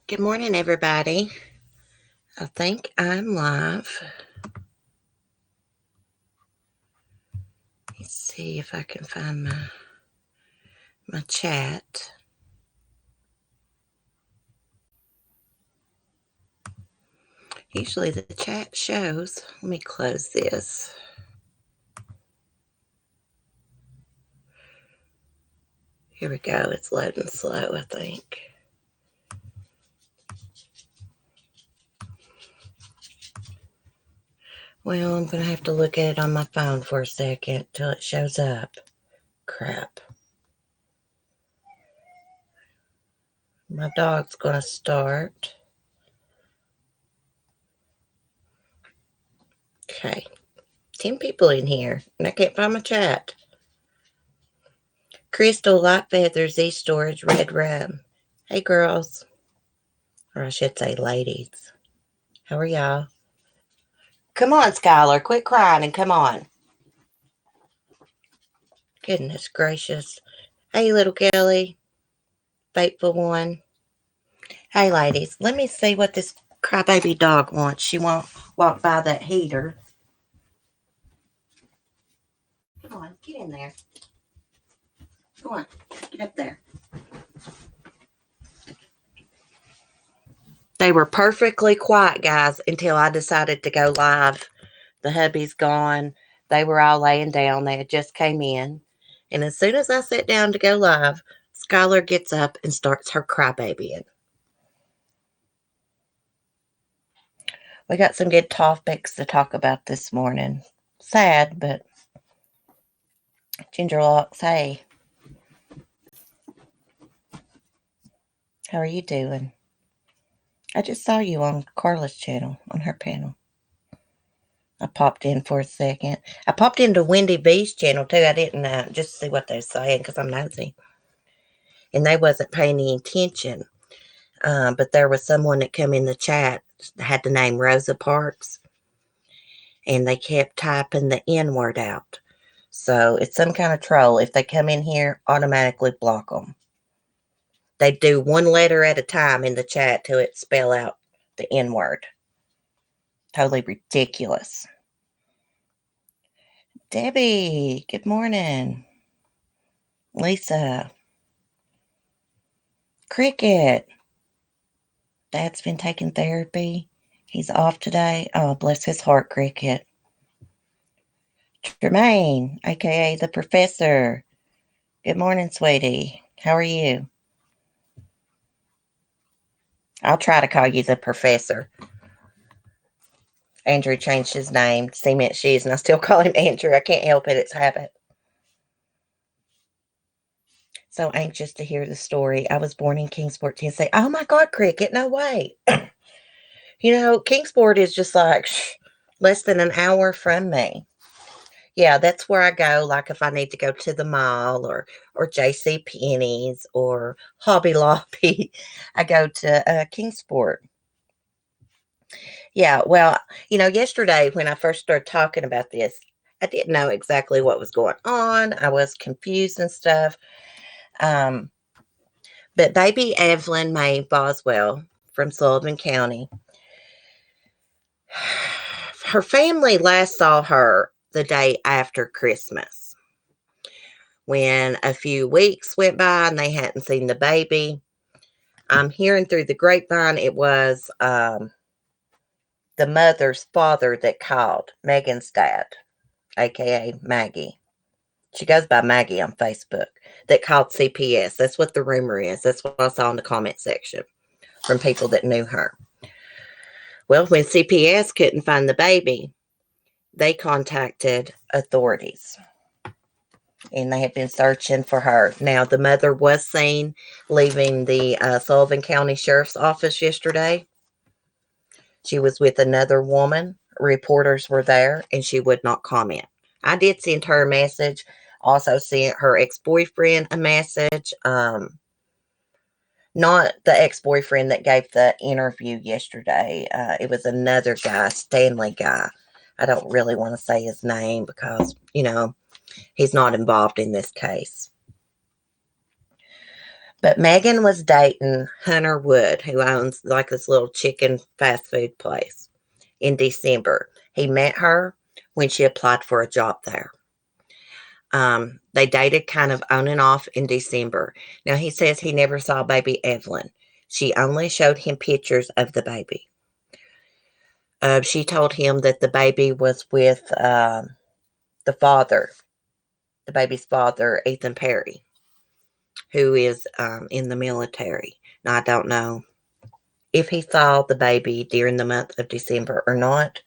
Good morning, everybody. I think I'm live. Let's see if I can find my chat. Usually the chat shows. Let me close this. Here we go. It's loading slow, I think. Well, I'm going to have to look at it on my phone for a second till it shows up. Crap. My dog's going to start. Okay. 10 people in here, and I can't find my chat. Crystal, Light Feathers, East Storage, Red Rum. Hey, girls. Or I should say ladies. How are y'all? Come on, Skylar. Quit crying and come on. Goodness gracious. Hey, little Kelly. Faithful one. Hey, ladies. Let me see what this crybaby dog wants. She won't walk by that heater. Come on. Get in there. Come on. Get up there. They were perfectly quiet, guys, until I decided to go live. The hubby's gone. They were all laying down. They had just came in. And as soon as I sat down to go live, Skylar gets up and starts her crybabying. We got some good topics to talk about this morning. Sad, but Ginger Locks, hey. How are you doing? I just saw you on Carla's channel, on her panel. I popped in for a second. I popped into Wendy V's channel too. I didn't just see what they were saying because I'm nosy. And they wasn't paying any attention. But there was someone that come in the chat that had the name Rosa Parks. And they kept typing the N word out. So it's some kind of troll. If they come in here, automatically block them. They do one letter at a time in the chat till it spell out the N word. Totally ridiculous. Debbie, good morning. Lisa. Cricket. Dad's been taking therapy. He's off today. Oh, bless his heart, Cricket. Tremaine, aka the professor. Good morning, sweetie. How are you? I'll try to call you the professor. Andrew changed his name to Cement Shoes, and I still call him Andrew. I can't help it. It's habit. So anxious to hear the story. I was born in Kingsport, Tennessee. Oh, my God, Cricket. No way. Kingsport is just like less than an hour from me. Yeah, that's where I go. Like if I need to go to the mall or J.C. Penney's or Hobby Lobby, I go to Kingsport. Yeah, well, yesterday when I first started talking about this, I didn't know exactly what was going on. I was confused and stuff. But baby Evelyn Mae Boswell from Sullivan County, her family last saw her the day after Christmas. When a few weeks went by and they hadn't seen the baby, I'm hearing through the grapevine it was the mother's father that called, Megan's dad, aka Maggie. She goes by Maggie on Facebook, that called CPS. That's what the rumor is. That's what I saw in the comment section from people that knew her. Well, when CPS couldn't find the baby, they contacted authorities. And they had been searching for her. Now, the mother was seen leaving the Sullivan County Sheriff's Office yesterday. She was with another woman. Reporters were there, and she would not comment. I did send her a message. Also sent her ex-boyfriend a message. Not the ex-boyfriend that gave the interview yesterday. It was another guy, Stanley guy. I don't really want to say his name because, he's not involved in this case. But Megan was dating Hunter Wood, who owns like this little chicken fast food place, in December. He met her when she applied for a job there. They dated kind of on and off in December. Now, he says he never saw baby Evelyn. She only showed him pictures of the baby. She told him that the baby was with the father, the baby's father, Ethan Perry, who is in the military. Now, I don't know if he saw the baby during the month of December or not.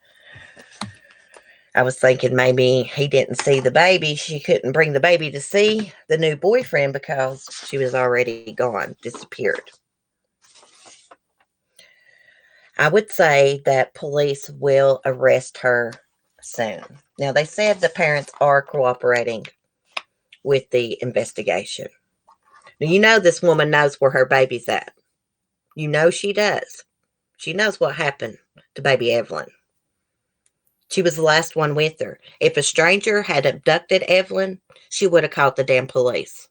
I was thinking maybe he didn't see the baby. She couldn't bring the baby to see the new boyfriend because she was already gone, disappeared. I would say that police will arrest her soon. Now, they said the parents are cooperating with the investigation. Now, you know this woman knows where her baby's at. You know she does. She knows what happened to baby Evelyn. She was the last one with her. If a stranger had abducted Evelyn, she would have called the damn police.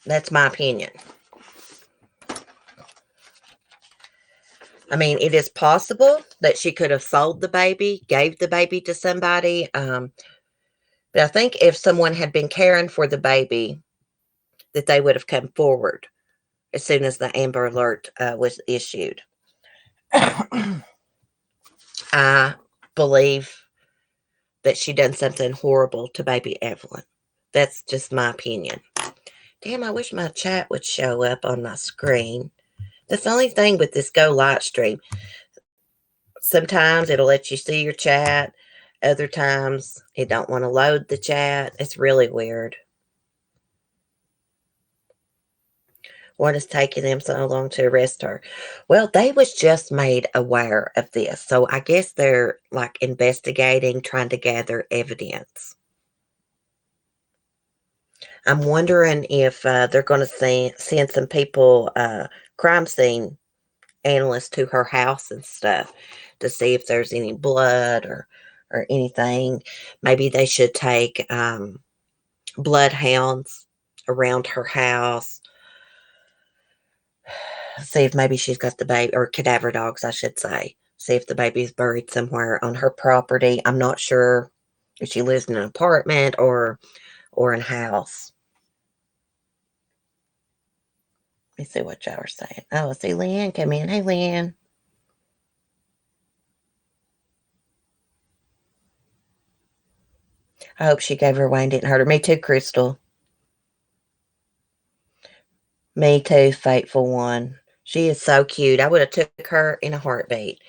That's my opinion. I mean, it is possible that she could have sold the baby, gave the baby to somebody. But I think if someone had been caring for the baby, that they would have come forward as soon as the Amber Alert was issued. I believe that she done something horrible to baby Evelyn. That's just my opinion. Damn, I wish my chat would show up on my screen. That's the only thing with this Go Light stream. Sometimes it'll let you see your chat. Other times it don't want to load the chat. It's really weird. What is taking them so long to arrest her? Well, they was just made aware of this. So I guess they're like investigating, trying to gather evidence. I'm wondering if they're going to send some people, crime scene analysts, to her house and stuff to see if there's any blood or anything. Maybe they should take bloodhounds around her house. See if maybe she's got the baby, or cadaver dogs, I should say. See if the baby's buried somewhere on her property. I'm not sure if she lives in an apartment or in a house. Let me see what y'all are saying. Oh, I see Leanne come in. Hey, Leanne. I hope she gave her away and didn't hurt her. Me too, Crystal. Me too, faithful one. She is so cute. I would have took her in a heartbeat.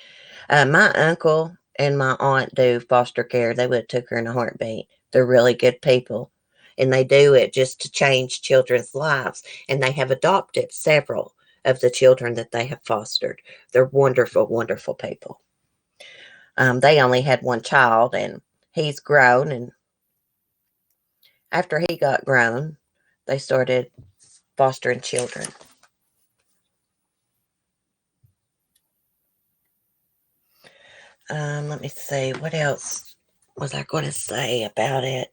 My uncle and my aunt do foster care. They would have took her in a heartbeat. They're really good people. And they do it just to change children's lives. And they have adopted several of the children that they have fostered. They're wonderful, wonderful people. They only had one child, and he's grown. And after he got grown, they started fostering children. Let me see. What else was I going to say about it?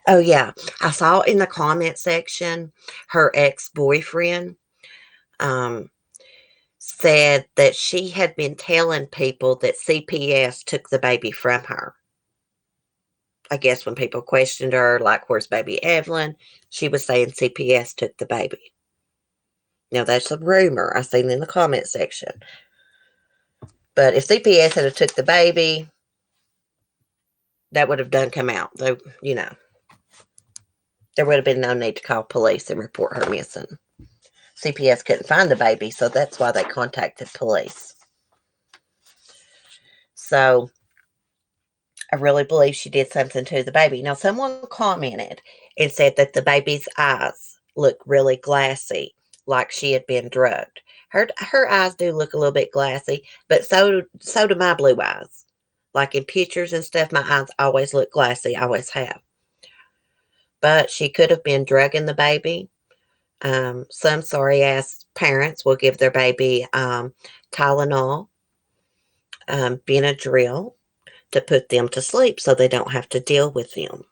Oh, yeah. I saw in the comment section her ex-boyfriend said that she had been telling people that CPS took the baby from her. I guess when people questioned her, like, where's baby Evelyn? She was saying CPS took the baby. Now, that's a rumor I seen in the comment section. But if CPS had took the baby, that would have done come out. So, there would have been no need to call police and report her missing. CPS couldn't find the baby, so that's why they contacted police. So, I really believe she did something to the baby. Now, someone commented and said that the baby's eyes look really glassy, like she had been drugged. Her eyes do look a little bit glassy, but so do my blue eyes. Like in pictures and stuff, my eyes always look glassy, always have. But she could have been drugging the baby. Some sorry-ass parents will give their baby Tylenol, Benadryl, to put them to sleep so they don't have to deal with them.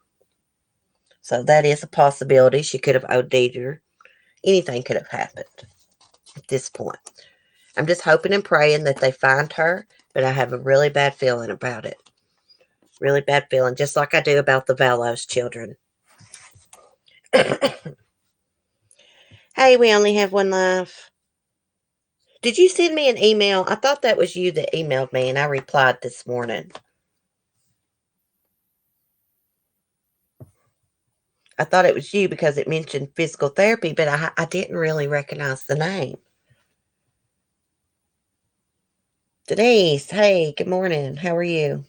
So that is a possibility. She could have OD'd her. Anything could have happened at this point. I'm just hoping and praying that they find her, but I have a really bad feeling about it. Really bad feeling, just like I do about the Vallow's children. Hey, we only have one life. Did you send me an email? I thought that was you that emailed me, and I replied this morning. I thought it was you because it mentioned physical therapy, but I didn't really recognize the name. Denise, hey, good morning. How are you?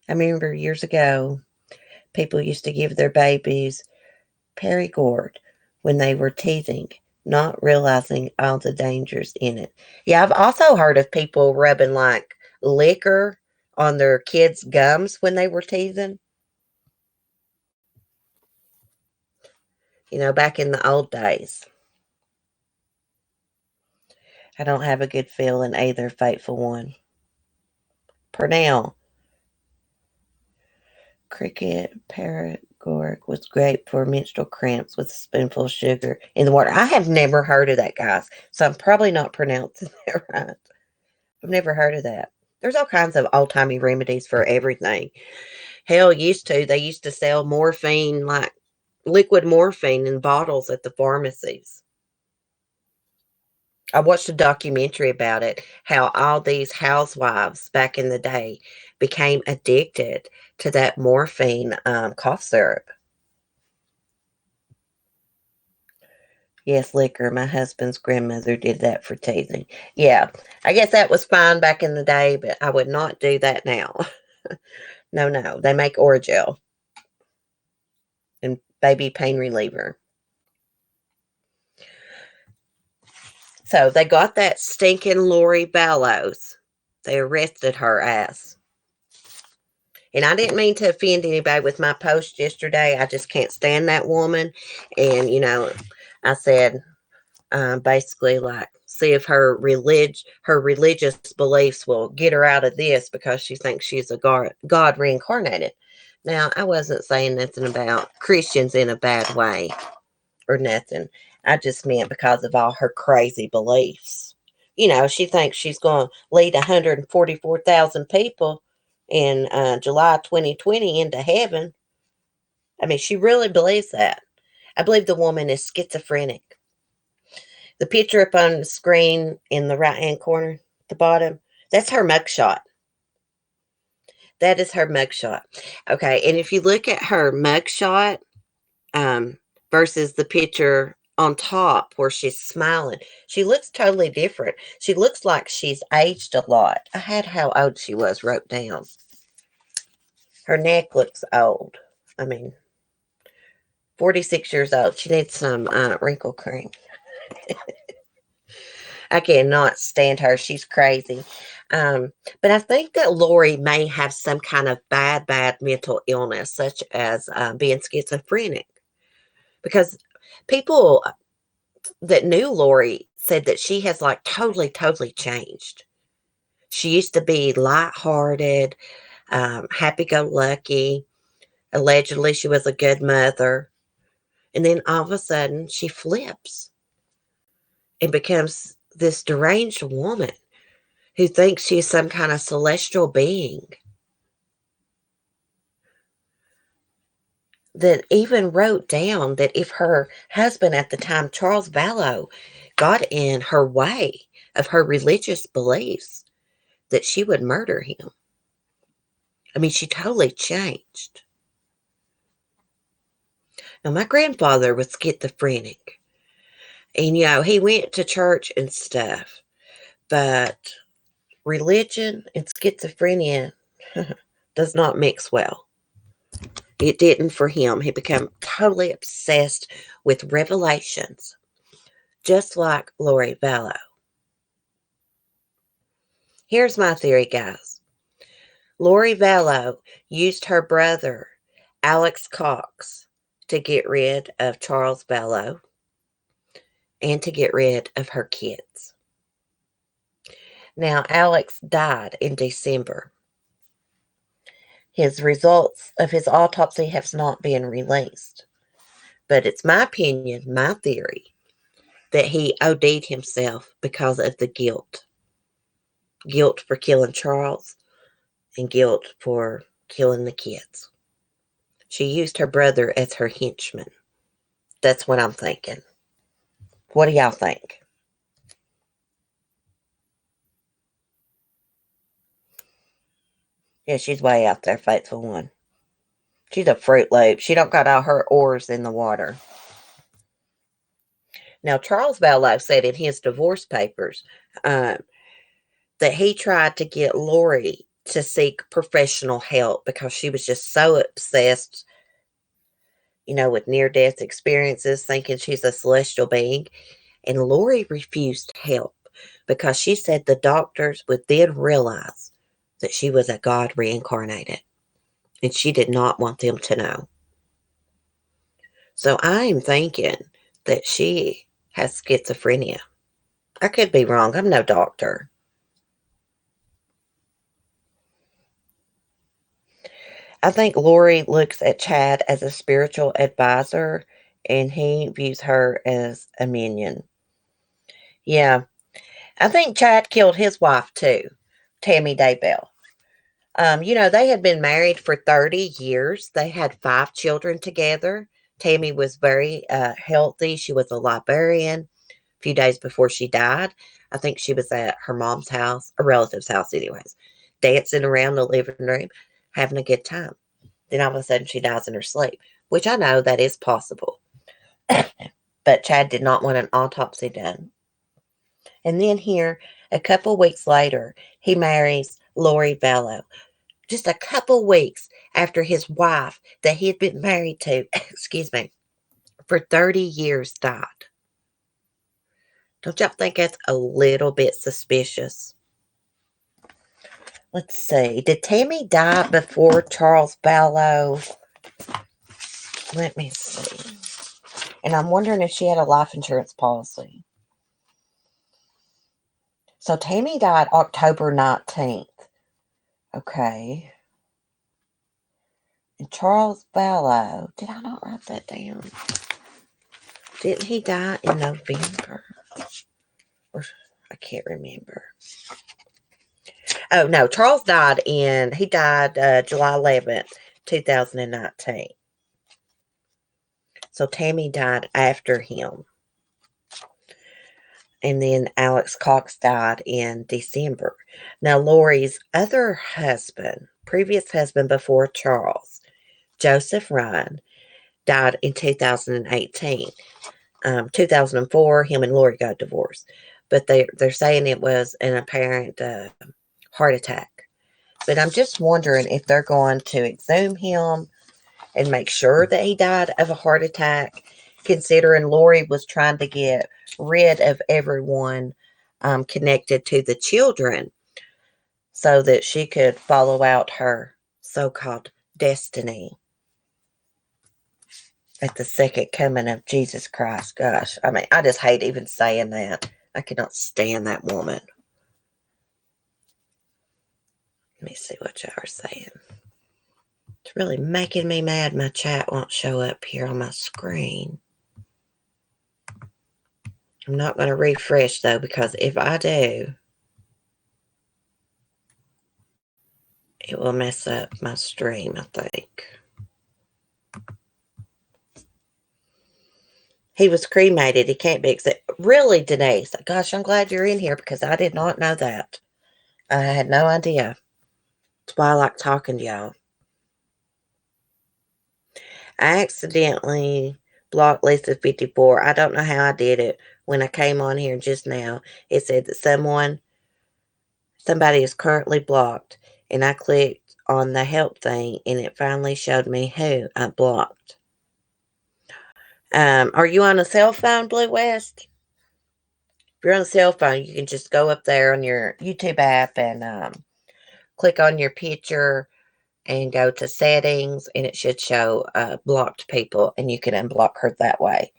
I remember years ago, people used to give their babies Perigord when they were teething, not realizing all the dangers in it. Yeah, I've also heard of people rubbing like liquor on their kids' gums when they were teething. Back in the old days. I don't have a good feeling either, faithful one. Pernell, cricket, paregoric was great for menstrual cramps with a spoonful of sugar in the water. I have never heard of that, guys, so I'm probably not pronouncing that right. I've never heard of that. There's all kinds of old-timey remedies for everything. Hell, they used to sell morphine, like liquid morphine in bottles at the pharmacies. I watched a documentary about it, how all these housewives back in the day became addicted to that morphine cough syrup. Yes, liquor. My husband's grandmother did that for teething. Yeah, I guess that was fine back in the day, but I would not do that now. No, no. They make Oragel and baby pain reliever. So they got that stinking Lori Vallows. They arrested her ass. And I didn't mean to offend anybody with my post yesterday. I just can't stand that woman. And, I said, basically, like, see if her religious beliefs will get her out of this because she thinks she's a God reincarnated. Now, I wasn't saying nothing about Christians in a bad way or nothing. I just meant because of all her crazy beliefs. She thinks she's going to lead 144,000 people in July 2020 into heaven. I mean, she really believes that. I believe the woman is schizophrenic. The picture up on the screen in the right-hand corner, the bottom, that's her mugshot. That is her mugshot. Okay, and if you look at her mugshot, versus the picture on top where she's smiling. She looks totally different. She looks like she's aged a lot. I had how old she was wrote down. Her neck looks old. I mean, 46 years old. She needs some wrinkle cream. I cannot stand her. She's crazy. But I think that Lori may have some kind of bad mental illness, such as being schizophrenic. Because people that knew Lori said that she has like totally changed. She used to be lighthearted, happy-go-lucky. Allegedly, she was a good mother. And then all of a sudden, she flips and becomes this deranged woman who thinks she's some kind of celestial being that even wrote down that if her husband at the time, Charles Vallow, got in her way of her religious beliefs, that she would murder him. I mean, she totally changed. Now, my grandfather was schizophrenic. And, he went to church and stuff. But religion and schizophrenia does not mix well. It didn't for him. He became totally obsessed with revelations, just like Lori Vallow. Here's my theory, guys. Lori Vallow used her brother, Alex Cox, to get rid of Charles Vallow and to get rid of her kids. Now, Alex died in December. His results of his autopsy have not been released. But it's my opinion, my theory, that he OD'd himself because of the guilt. Guilt for killing Charles and guilt for killing the kids. She used her brother as her henchman. That's what I'm thinking. What do y'all think? Yeah, she's way out there, faithful one. She's a Fruit Loop. She don't got all her oars in the water. Now, Charles Vallow said in his divorce papers that he tried to get Lori to seek professional help because she was just so obsessed, with near-death experiences, thinking she's a celestial being. And Lori refused help because she said the doctors would then realize that she was a god reincarnated. And she did not want them to know. So I'm thinking that she has schizophrenia. I could be wrong. I'm no doctor. I think Lori looks at Chad as a spiritual advisor, and he views her as a minion. Yeah, I think Chad killed his wife too, Tammy Daybell. They had been married for 30 years. They had 5 children together. Tammy was very healthy. She was a librarian. A few days before she died, I think she was at her mom's house, a relative's house anyways, dancing around the living room, having a good time. Then all of a sudden she dies in her sleep, which I know that is possible. But Chad did not want an autopsy done. And then here, a couple weeks later, he marries Lori Vallow. Just a couple weeks after his wife that he had been married to, excuse me, for 30 years died. Don't y'all think that's a little bit suspicious? Let's see. Did Tammy die before Charles Vallow? Let me see. And I'm wondering if she had a life insurance policy. So Tammy died October 19th. Okay. And Charles Vallow, did I not write that down? Didn't he die in November? Or I can't remember. Oh, no. Charles died July 11th, 2019. So Tammy died after him. And then Alex Cox died in December. Now, Lori's other husband, previous husband before Charles, Joseph Ryan, died in 2018. 2004, him and Lori got divorced. But they're saying it was an apparent heart attack. But I'm just wondering if they're going to exhume him and make sure that he died of a heart attack, considering Lori was trying to get rid of everyone connected to the children so that she could follow out her so-called destiny at the second coming of Jesus Christ. Gosh, I just hate even saying that. I cannot stand that woman. Let me see what y'all are saying. It's really making me mad my chat won't show up here on my screen. I'm not going to refresh, though, because if I do, it will mess up my stream, I think. He was cremated. He can't be accepted. Really, Denise? Gosh, I'm glad you're in here because I did not know that. I had no idea. That's why I like talking to y'all. I accidentally blocked Lisa 54. I don't know how I did it. When I came on here just now, it said that somebody is currently blocked. And I clicked on the help thing, and it finally showed me who I blocked. Are you on a cell phone, Blue West? If you're on a cell phone, you can just go up there on your YouTube app and click on your picture and go to settings, and it should show blocked people, and you can unblock her that way.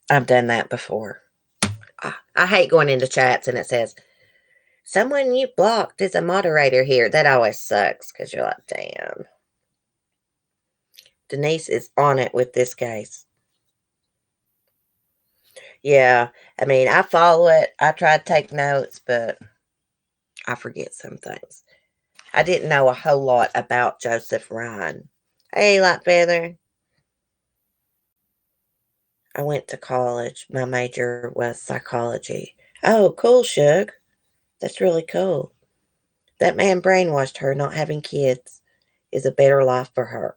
I've done that before. I hate going into chats and it says, Someone you blocked is a moderator here. That always sucks because you're like, damn. Denise is on it with this case. Yeah, I mean, I follow it. I try to take notes, but I forget some things. I didn't know a whole lot about Joseph Ryan. Hey, Lightfeather. I went to college. My major was psychology. Oh, cool, Shug. That's really cool. That man brainwashed her. Not having kids is a better life for her.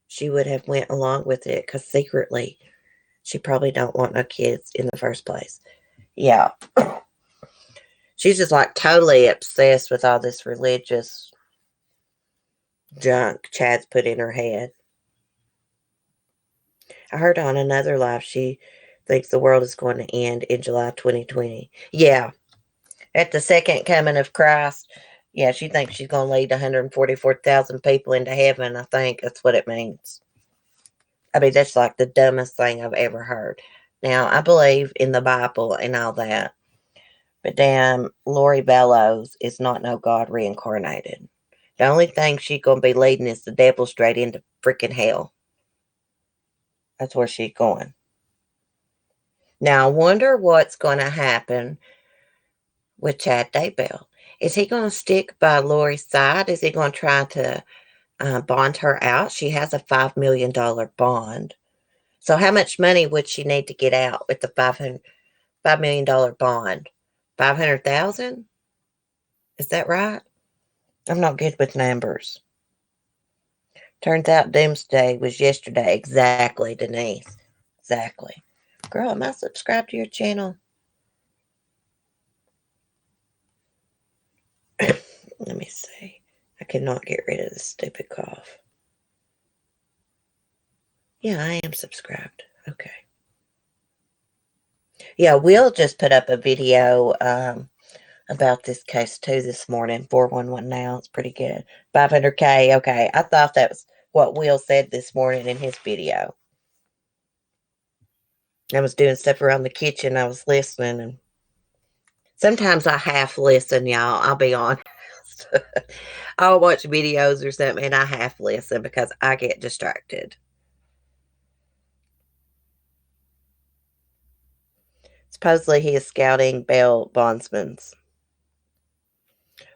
She would have went along with it because secretly she probably don't want no kids in the first place. Yeah. She's just like totally obsessed with all this religious junk Chad's put in her head. I heard on another live she thinks the world is going to end in July 2020. Yeah. At the second coming of Christ. Yeah, she thinks she's going to lead 144,000 people into heaven. I think that's what it means. I mean, that's like the dumbest thing I've ever heard. Now, I believe in the Bible and all that. But damn, Lori Vallow is not no God reincarnated. The only thing she's going to be leading is the devil straight into freaking hell. That's where she's going. Now, I wonder what's going to happen with Chad Daybell. Is he going to stick by Lori's side? Is he going to try to bond her out? She has a $5 million bond. So how much money would she need to get out with the $5 million bond? 500,000? Is that right? I'm not good with numbers. Turns out Doomsday was yesterday. Exactly, Denise. Exactly. Girl, am I subscribed to your channel? Let me see. I cannot get rid of this stupid cough. Yeah, I am subscribed. Okay. Yeah, Will just put up a video about this case too this morning. 411 now. It's pretty good. 500K. Okay. I thought that was what Will said this morning in his video. I was doing stuff around the kitchen. I was listening, and sometimes I half listen, y'all. I'll be honest. I'll watch videos or something and I half listen because I get distracted. Supposedly he is scouting bail bondsmen.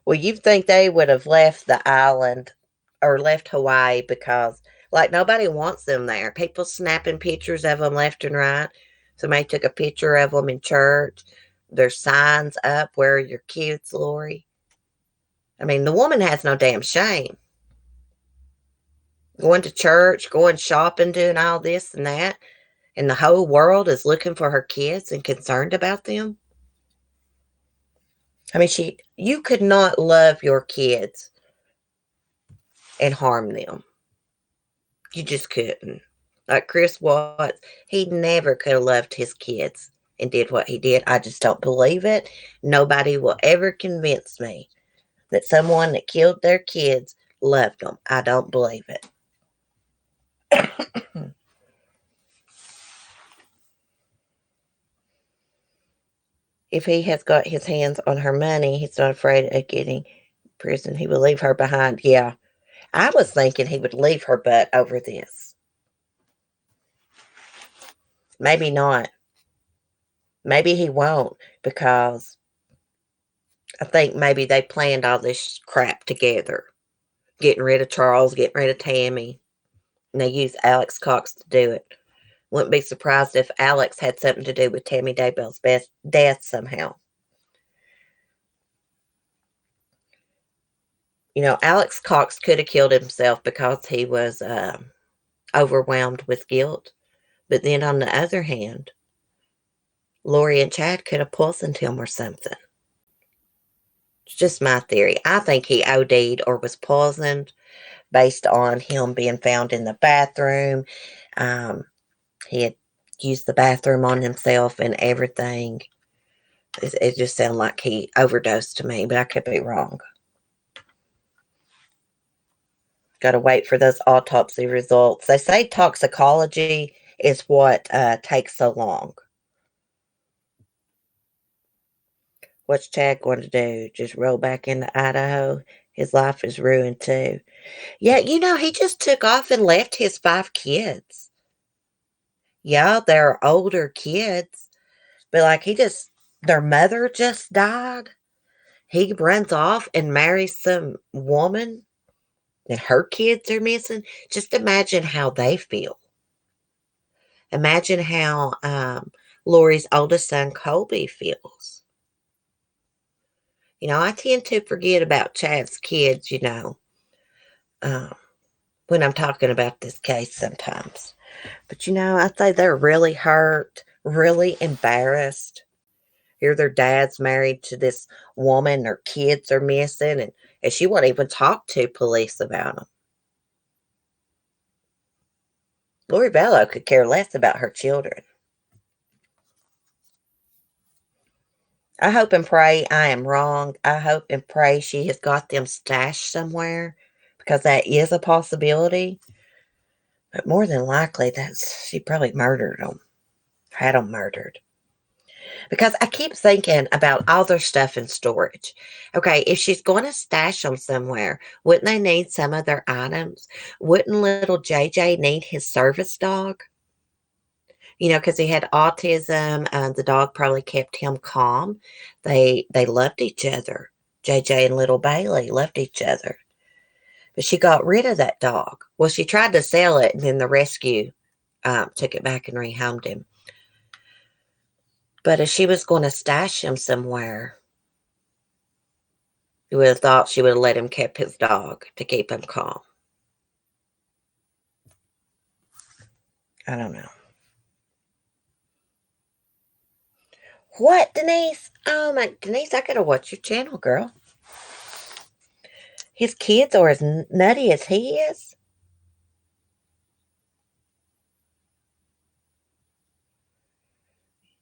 Well, you think they would have left the island or left Hawaii because, like, nobody wants them there. People snapping pictures of them left and right. Somebody took a picture of them in church. There's signs up, where are your kids, Lori? I mean, the woman has no damn shame. Going to church, going shopping, doing all this and that, and the whole world is looking for her kids and concerned about them. I mean, you could not love your kids and harm them. You just couldn't. Like Chris Watts, he never could have loved his kids and did what he did. I just don't believe it. Nobody will ever convince me that someone that killed their kids loved them. I don't believe it. If he has got his hands on her money, he's not afraid of getting prison. He will leave her behind. Yeah. I was thinking he would leave her butt over this. Maybe not. Maybe he won't, because I think maybe they planned all this crap together. Getting rid of Charles, getting rid of Tammy. And they used Alex Cox to do it. Wouldn't be surprised if Alex had something to do with Tammy Daybell's death somehow. You know, Alex Cox could have killed himself because he was overwhelmed with guilt. But then on the other hand, Lori and Chad could have poisoned him or something. It's just my theory. I think he OD'd or was poisoned based on him being found in the bathroom. He had used the bathroom on himself and everything. It just sounded like he overdosed to me, but I could be wrong. Got to wait for those autopsy results. They say toxicology is what takes so long. What's Chad going to do? Just roll back into Idaho? His life is ruined too. Yeah, he just took off and left his 5 kids. Yeah, they're older kids, but their mother just died. He runs off and marries some woman and her kids are missing. Just imagine how they feel. Imagine how Lori's oldest son, Colby, feels. I tend to forget about Chad's kids, um, when I'm talking about this case sometimes. But, I say they're really hurt, really embarrassed. Here their dad's married to this woman, their kids are missing, and she won't even talk to police about them. Lori Vallow could care less about her children. I hope and pray I am wrong. I hope and pray she has got them stashed somewhere because that is a possibility. But more than likely, she probably murdered them, had them murdered. Because I keep thinking about all their stuff in storage. Okay, if she's going to stash them somewhere, wouldn't they need some of their items? Wouldn't little JJ need his service dog? Because he had autism. The dog probably kept him calm. They loved each other. JJ and little Bailey loved each other. But she got rid of that dog. Well, she tried to sell it, and then the rescue took it back and rehomed him. But if she was going to stash him somewhere, you would have thought she would have let him keep his dog to keep him calm. I don't know. What, Denise? Oh, my Denise, I gotta watch your channel, girl. His kids are as nutty as he is.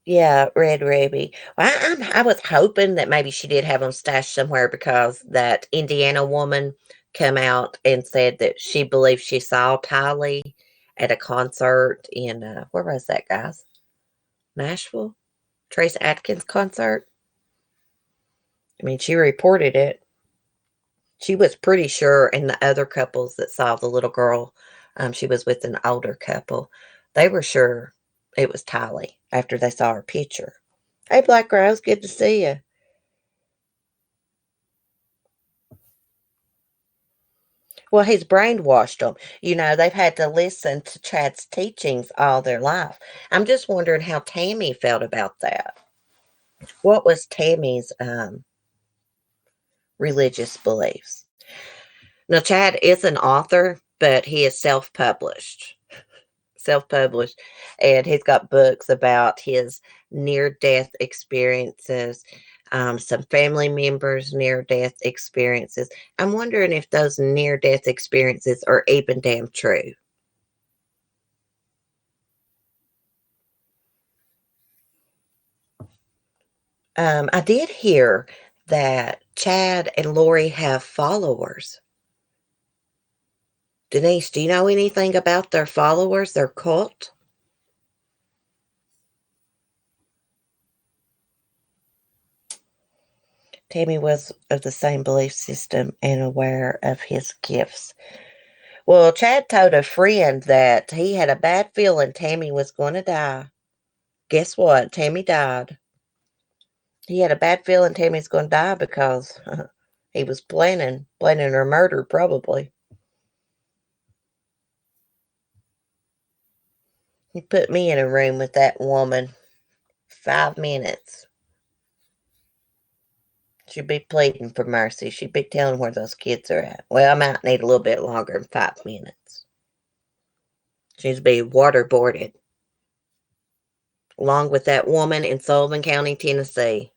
Yeah, Red Ruby. Well, I was hoping that maybe she did have them stashed somewhere because that Indiana woman come out and said that she believes she saw Tylee at a concert in, where was that, guys? Nashville? Trace Atkins concert? I mean, she reported it. She was pretty sure, and the other couples that saw the little girl, she was with an older couple, they were sure it was Tylee after they saw her picture. Hey, Black Rose, good to see you. Well, he's brainwashed them. They've had to listen to Chad's teachings all their life. I'm just wondering how Tammy felt about that. What was Tammy's religious beliefs? Now, Chad is an author, but he is self-published. Self-published, and he's got books about his near-death experiences, some family members' near-death experiences. I'm wondering if those near-death experiences are even damn true. I did hear that Chad and Lori have followers. Denise, do you know anything about their followers, their cult? Tammy was of the same belief system and aware of his gifts. Well, Chad told a friend that he had a bad feeling Tammy was going to die. Guess what? Tammy died. He had a bad feeling Tammy's going to die because he was planning her murder, probably. He put me in a room with that woman. 5 minutes. She'd be pleading for mercy. She'd be telling where those kids are at. Well, I might need a little bit longer than 5 minutes. She'd be waterboarded. Along with that woman in Sullivan County, Tennessee.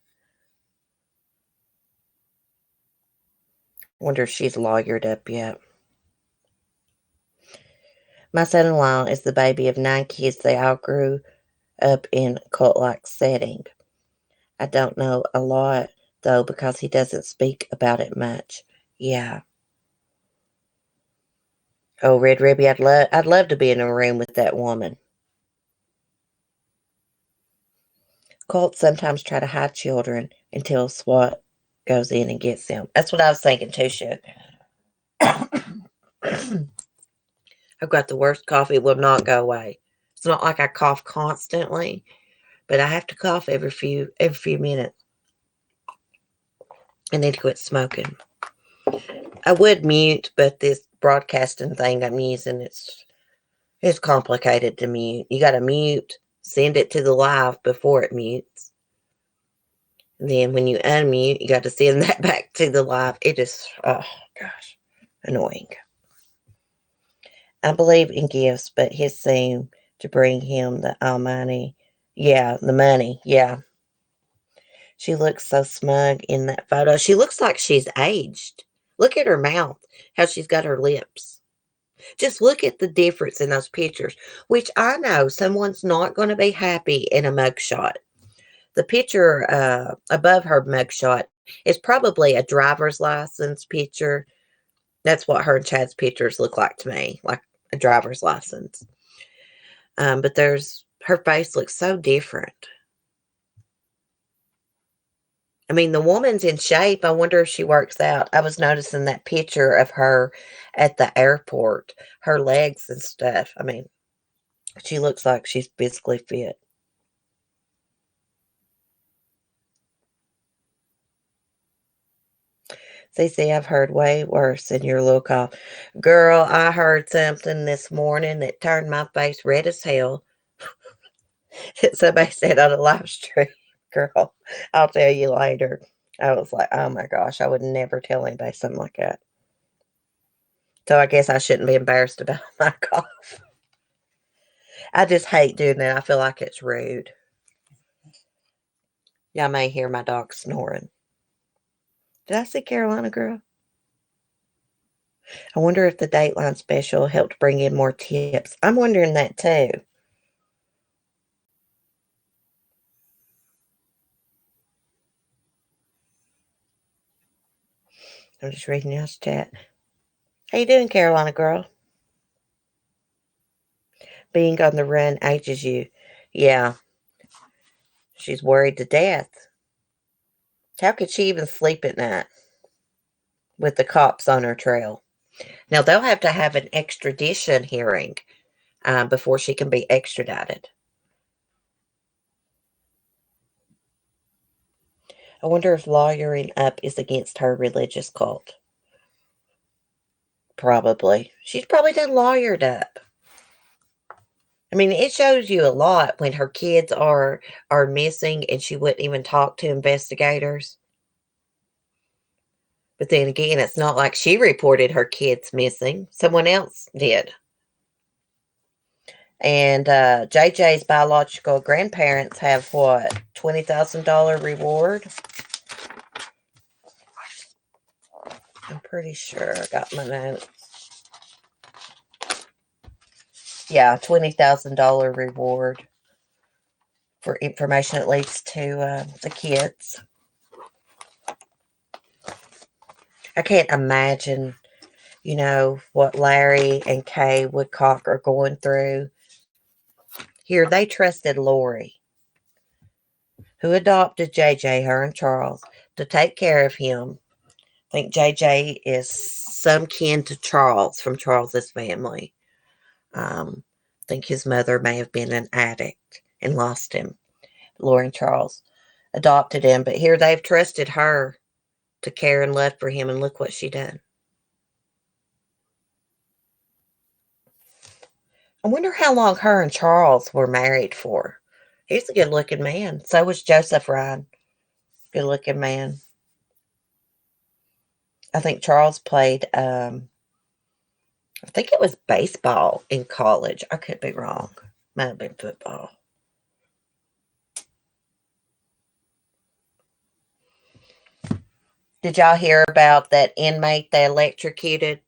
Wonder if she's lawyered up yet. My son-in-law is the baby of 9 kids. They all grew up in a cult-like setting. I don't know a lot, though, because he doesn't speak about it much. Yeah. Oh, Red Ruby, I'd love to be in a room with that woman. Cults sometimes try to hide children until SWAT goes in and gets them. That's what I was thinking too, shit. I've got the worst cough. It will not go away. It's not like I cough constantly, but I have to cough every few minutes. I need to quit smoking. I would mute, but this broadcasting thing I'm using, it's complicated to mute. You got to mute, send it to the live before it mutes. And then when you unmute, you got to send that back to the live. It is, oh gosh, annoying. I believe in gifts, but his seem to bring him the almighty. Yeah, the money. Yeah. She looks so smug in that photo. She looks like she's aged. Look at her mouth, how she's got her lips. Just look at the difference in those pictures, which I know someone's not going to be happy in a mugshot. The picture above her mugshot is probably a driver's license picture. That's what her and Chad's pictures look like to me, like a driver's license. But her face looks so different. I mean, the woman's in shape. I wonder if she works out. I was noticing that picture of her at the airport, her legs and stuff. I mean, she looks like she's physically fit. Cece, I've heard way worse than your little cough. Girl, I heard something this morning that turned my face red as hell. Somebody said on a live stream. Girl, I'll tell you later. I was like, oh my gosh, I would never tell anybody something like that. So I guess I shouldn't be embarrassed about my cough. I just hate doing that. I feel like it's rude. Y'all may hear my dog snoring. Did I see Carolina Girl? I wonder if the Dateline special helped bring in more tips. I'm wondering that too. I'm just reading y'all's chat. How you doing, Carolina Girl? Being on the run ages you. Yeah. She's worried to death. How could she even sleep at night with the cops on her trail? Now, they'll have to have an extradition hearing before she can be extradited. I wonder if lawyering up is against her religious cult. Probably. She's probably done lawyered up. I mean, it shows you a lot when her kids are missing and she wouldn't even talk to investigators. But then again, it's not like she reported her kids missing. Someone else did. And JJ's biological grandparents have what? $20,000 reward? I'm pretty sure I got my notes. Yeah, $20,000 reward for information that leads to the kids. I can't imagine, what Larry and Kay Woodcock are going through. Here, they trusted Lori, who adopted JJ, her and Charles, to take care of him. I think JJ is some kin to Charles from Charles's family. I think his mother may have been an addict and lost him. Lori and Charles adopted him, but here they've trusted her to care and love for him, and look what she done. I wonder how long her and Charles were married for. He's a good-looking man. So was Joseph Ryan. Good-looking man. I think Charles played, I think it was baseball in college. I could be wrong. Might have been football. Did y'all hear about that inmate they electrocuted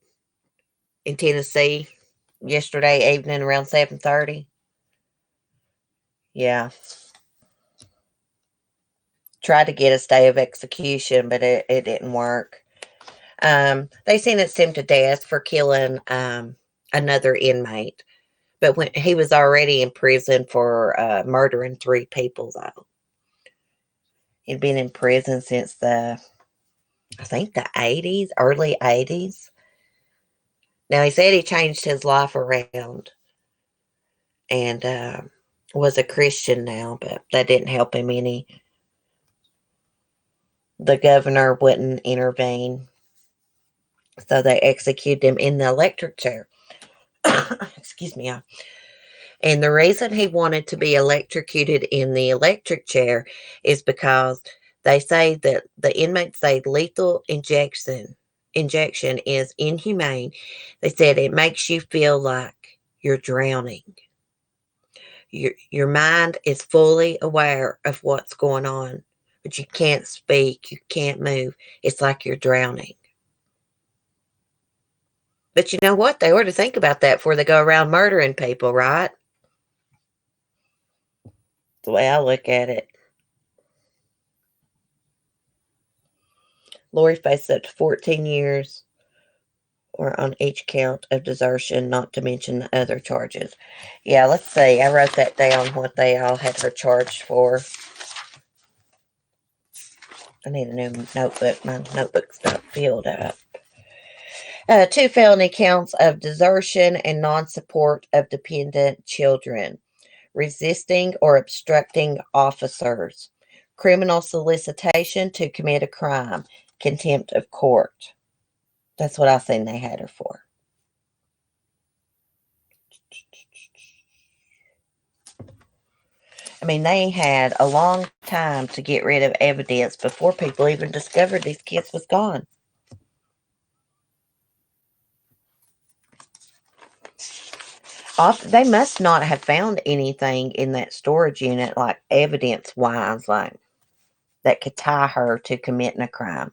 in Tennessee yesterday evening around 7:30? Yeah. Tried to get a stay of execution, but it didn't work. They sentenced him to death for killing another inmate. But when he was already in prison for murdering 3 people, though. He'd been in prison since I think the 80s, early 80s. Now, he said he changed his life around and was a Christian now, but that didn't help him any. The governor wouldn't intervene, so they executed him in the electric chair. Excuse me. And the reason he wanted to be electrocuted in the electric chair is because they say that the inmates say lethal injection is inhumane. They said it makes you feel like you're drowning. Your mind is fully aware of what's going on, but you can't speak, you can't move. It's like you're drowning. But you know what? They ought to think about that before they go around murdering people, right? The way I look at it. Lori faced up to 14 years or on each count of desertion, not to mention the other charges. Yeah, let's see. I wrote that down, what they all had her charged for. I need a new notebook. My notebook's not filled up. 2 felony counts of desertion and non-support of dependent children, resisting or obstructing officers, criminal solicitation to commit a crime, contempt of court. That's what I seen they had her for. I mean, they had a long time to get rid of evidence before people even discovered these kids was gone. They must not have found anything in that storage unit, like evidence-wise, like that could tie her to committing a crime.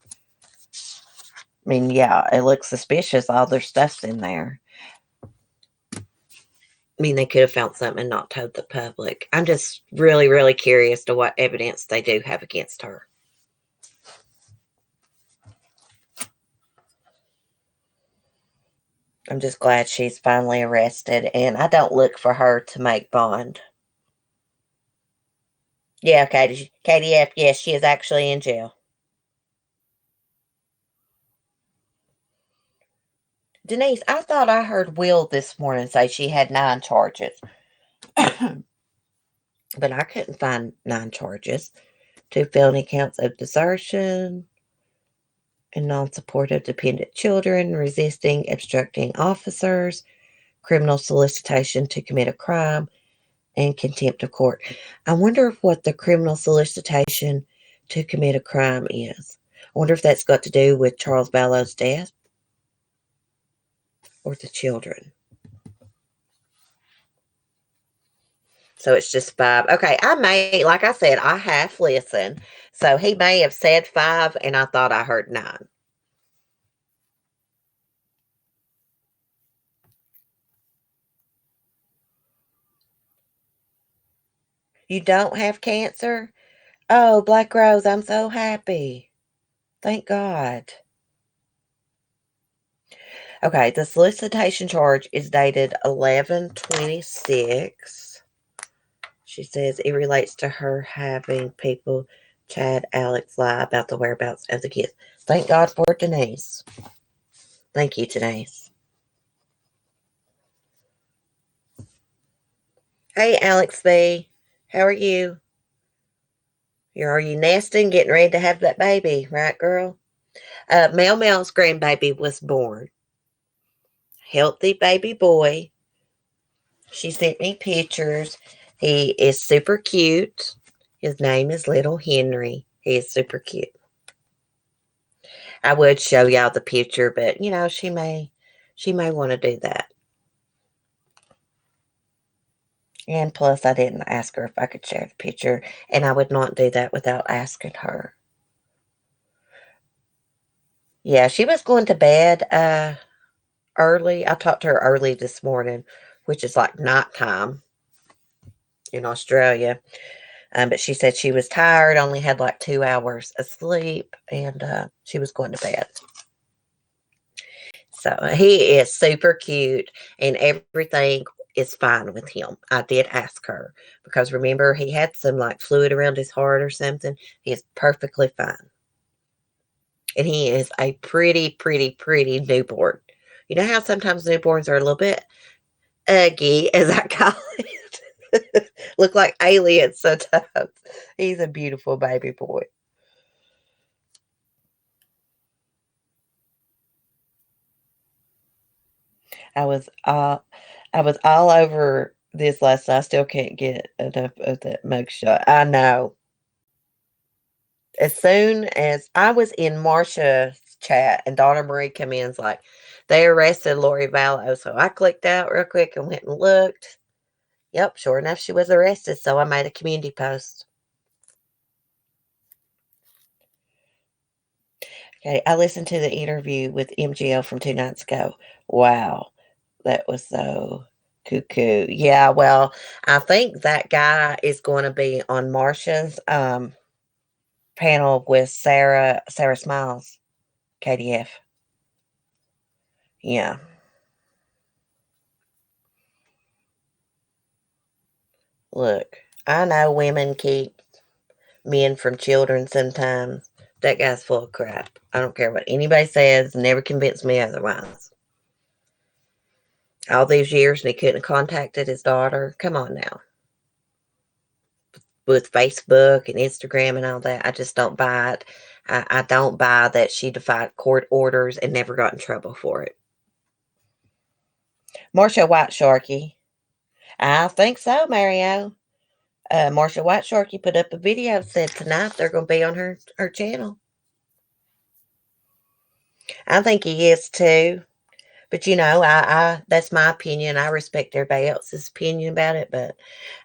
I mean, yeah, it looks suspicious. All their stuff's in there. I mean, they could have found something and not told the public. I'm just really, really curious to what evidence they do have against her. I'm just glad she's finally arrested, and I don't look for her to make bond. Yeah, Katie F., yes, she is actually in jail. Denise, I thought I heard Will this morning say she had 9 charges. But I couldn't find 9 charges. 2 felony counts of desertion and non-support of dependent children, resisting, obstructing officers, criminal solicitation to commit a crime, and contempt of court. I wonder what the criminal solicitation to commit a crime is. I wonder if that's got to do with Charles Vallow's death or the children. So it's just 5. Okay, like I said, I half listened. So he may have said 5, and I thought I heard 9. You don't have cancer? Oh, Black Rose, I'm so happy. Thank God. Okay, the solicitation charge is dated 11/26. She says it relates to her having people Chad Alex lie about the whereabouts of the kids. Thank God for Denise. Thank you, Denise. Hey, Alex B. How are you? Are you nesting, getting ready to have that baby, right, girl? Mel's grandbaby was born. Healthy baby boy. She sent me pictures. He is super cute. His name is Little Henry. He is super cute. I would show y'all the picture, but she may want to do that. And plus, I didn't ask her if I could share the picture, and I would not do that without asking her. Yeah, she was going to bed early. I talked to her early this morning, which is like nighttime in Australia. But she said she was tired, only had like 2 hours of sleep, and she was going to bed. So he is super cute and everything. is fine with him. I did ask her because remember he had some like fluid around his heart or something. He is perfectly fine. And he is a pretty newborn. You know how sometimes newborns are a little bit ugly, as I call it. Look like aliens sometimes. He's a beautiful baby boy. I was uh I was all over this last night. I still can't get enough of that mugshot. I know. As soon as I was in Marsha's chat and Donna Marie come in, it's like they arrested Lori Vallow. So I clicked out real quick and went and looked. Yep, sure enough, she was arrested. So I made a community post. Okay, I listened to the interview with MGL from 2 nights ago. Wow, that was so cuckoo. Yeah, well, I think that guy is going to be on Marsha's panel with Sarah Smiles, KDF. Yeah. Look, I know women keep men from children sometimes. That guy's full of crap. I don't care what anybody says, never convince me otherwise. All these years and he couldn't have contacted his daughter. Come on now. With Facebook and Instagram and all that, I just don't buy it. I don't buy that she defied court orders and never got in trouble for it. Marsha White Sharky. I think so, Mario. Marsha White Sharky put up a video said tonight they're going to be on her channel. I think he is too. But I that's my opinion. I respect everybody else's opinion about it, but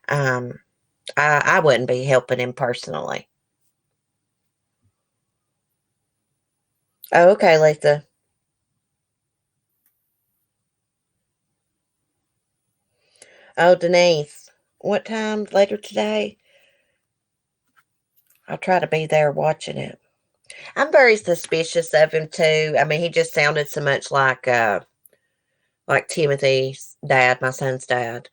I wouldn't be helping him personally. Oh, okay, Lisa. Oh, Denise. What time later today? I'll try to be there watching it. I'm very suspicious of him too. I mean, he just sounded so much like Timothy's dad, my son's dad.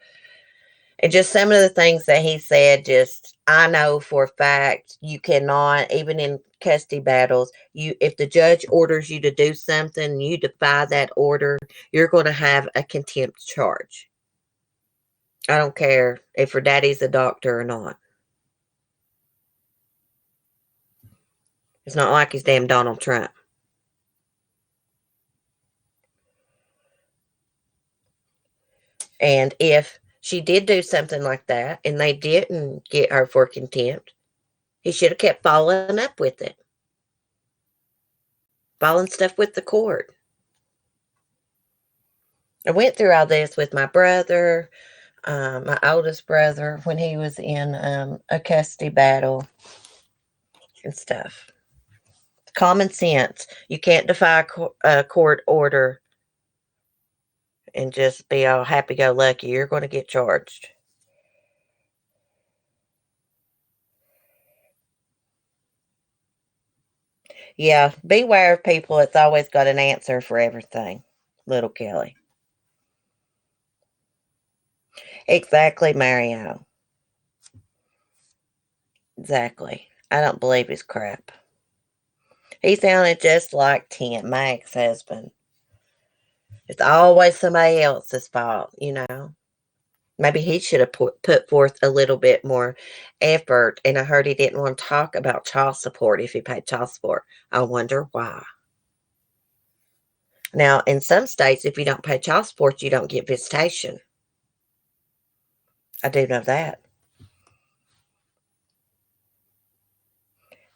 And just some of the things that he said, just I know for a fact you cannot, even in custody battles, if the judge orders you to do something, you defy that order, you're going to have a contempt charge. I don't care if her daddy's a doctor or not. It's not like he's damn Donald Trump. And if she did do something like that and they didn't get her for contempt, he should have kept following up with it. Following stuff with the court. I went through all this with my brother, my oldest brother, when he was in a custody battle and stuff. Common sense. You can't defy a court order and just be all happy-go-lucky. You're going to get charged. Yeah, beware of people that's always got an answer for everything, little Kelly. Exactly, Mario. Exactly. I don't believe his crap. He sounded just like Tim, my ex-husband. It's always somebody else's fault. Maybe he should have put forth a little bit more effort, and I heard he didn't want to talk about child support if he paid child support. I wonder why. Now, in some states, if you don't pay child support, you don't get visitation. I do know that.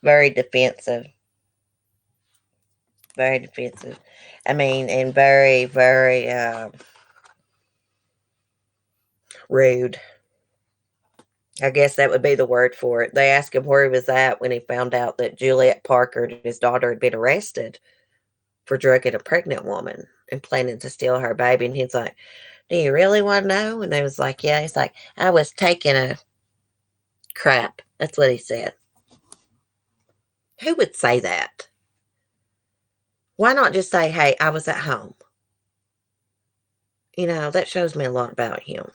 Very defensive. Very defensive. I mean, and very rude. I guess that would be the word for it. They asked him where he was at when he found out that Juliet Parker, his daughter, had been arrested for drugging a pregnant woman and planning to steal her baby. And he's like, do you really want to know? And they was like, yeah. He's like, I was taking a crap. That's what he said. Who would say that? Why not just say, hey, I was at home? that shows me a lot about him.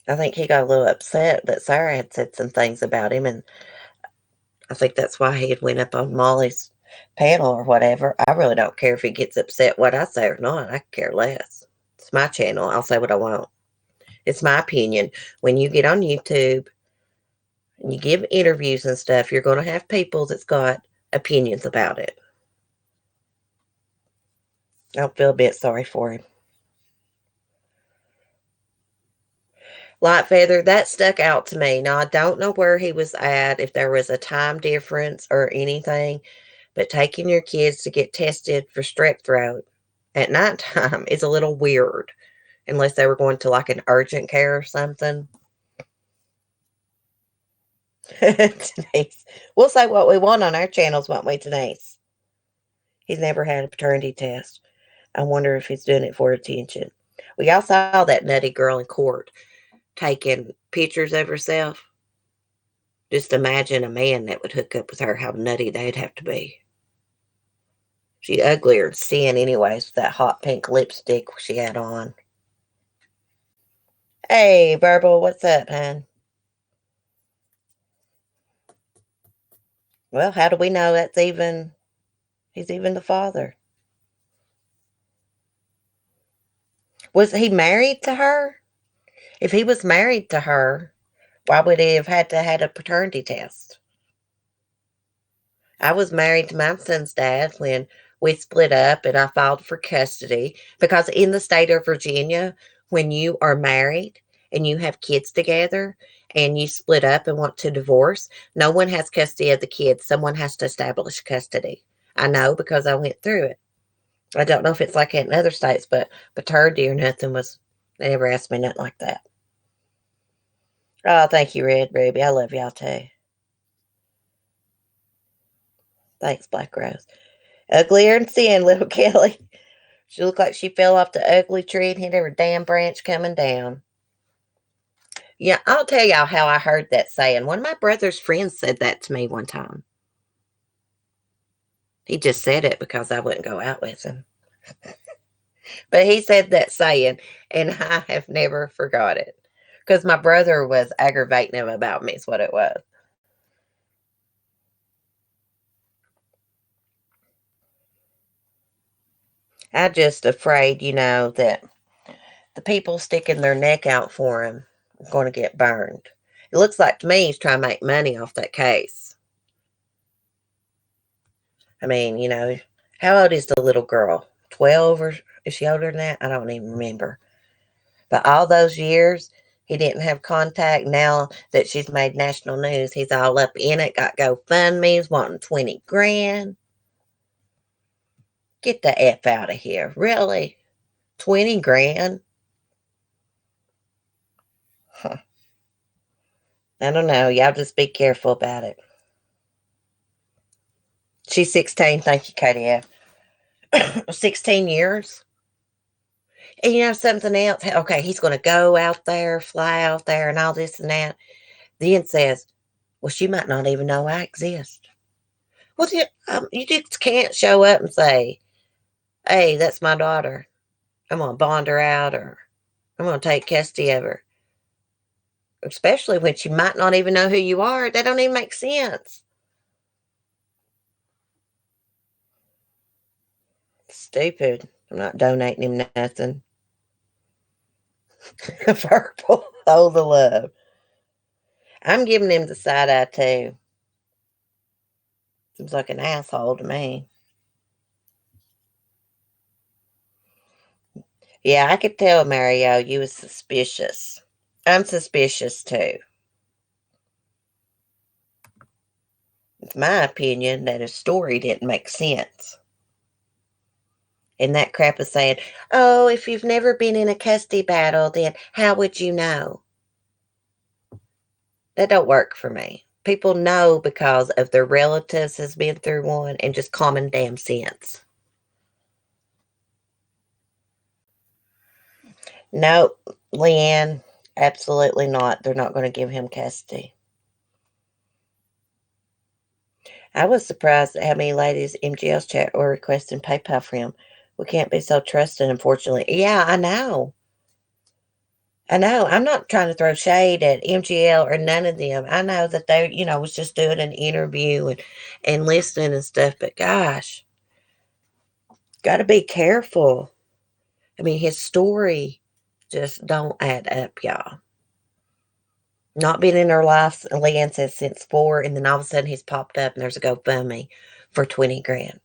I think he got a little upset that Sarah had said some things about him, and I think that's why he had went up on Molly's panel or whatever. I really don't care if he gets upset what I say or not. I care less. It's my channel. I'll say what I want. It's my opinion. When you get on YouTube and you give interviews and stuff, you're going to have people that's got opinions about it. I don't feel a bit sorry for him. Light Feather, that stuck out to me. Now, I don't know where he was at, if there was a time difference or anything, but taking your kids to get tested for strep throat at nighttime is a little weird, unless they were going to like an urgent care or something. Denise, we'll say what we want on our channels, won't we, Denise? He's never had a paternity test. I wonder if he's doing it for attention. We all saw that nutty girl in court taking pictures of herself. Just imagine a man that would hook up with her, how nutty they'd have to be. She uglier than sin anyways, with that hot pink lipstick she had on. Hey, Verbal, what's up, hon? Well, how do we know he's even the father? Was he married to her? If he was married to her, why would he have had to had a paternity test? I was married to my son's dad when we split up and I filed for custody because in the state of Virginia, when you are married and you have kids together and you split up and want to divorce, no one has custody of the kids. Someone has to establish custody. I know because I went through it. I don't know if it's like that in other states, but paternity or nothing they never asked me nothing like that. Oh, thank you, Red Ruby. I love y'all too. Thanks, Black Rose. Uglier than sin, little Kelly. She looked like she fell off the ugly tree and hit every damn branch coming down. Yeah, I'll tell y'all how I heard that saying. One of my brother's friends said that to me one time. He just said it because I wouldn't go out with him. But he said that saying, and I have never forgot it. Because my brother was aggravating him about me, is what it was. I'm just afraid, that the people sticking their neck out for him are going to get burned. It looks like to me he's trying to make money off that case. I mean, how old is the little girl? 12 or is she older than that? I don't even remember. But all those years, he didn't have contact. Now that she's made national news, he's all up in it, got GoFundMe's, wanting 20 grand. Get the F out of here. Really? 20 grand? Huh. I don't know. Y'all just be careful about it. She's 16. Thank you, Katie. 16 years. And something else. Okay, he's going to go out there, fly out there, and all this and that. Then says, well, she might not even know I exist. Well, you just can't show up and say, hey, that's my daughter. I'm going to bond her out or I'm going to take custody of her. Especially when she might not even know who you are. That don't even make sense. Stupid. I'm not donating him nothing. Purple. Oh, the love. I'm giving him the side eye too. Seems like an asshole to me. Yeah, I could tell, Mario, you was suspicious. I'm suspicious too. It's my opinion that his story didn't make sense. And that crap is saying, oh, if you've never been in a custody battle, then how would you know? That don't work for me. People know because of their relatives has been through one and just common damn sense. Nope, Leanne, absolutely not. They're not going to give him custody. I was surprised at how many ladies in MGL's chat were requesting PayPal for him. We can't be so trusted, unfortunately. Yeah, I know. I know. I'm not trying to throw shade at MGL or none of them. I know that they, was just doing an interview and listening and stuff, but gosh, got to be careful. I mean, his story just don't add up, y'all. Not been in her life, Leanne says, since 4, and then all of a sudden he's popped up and there's a GoFundMe for 20 grand.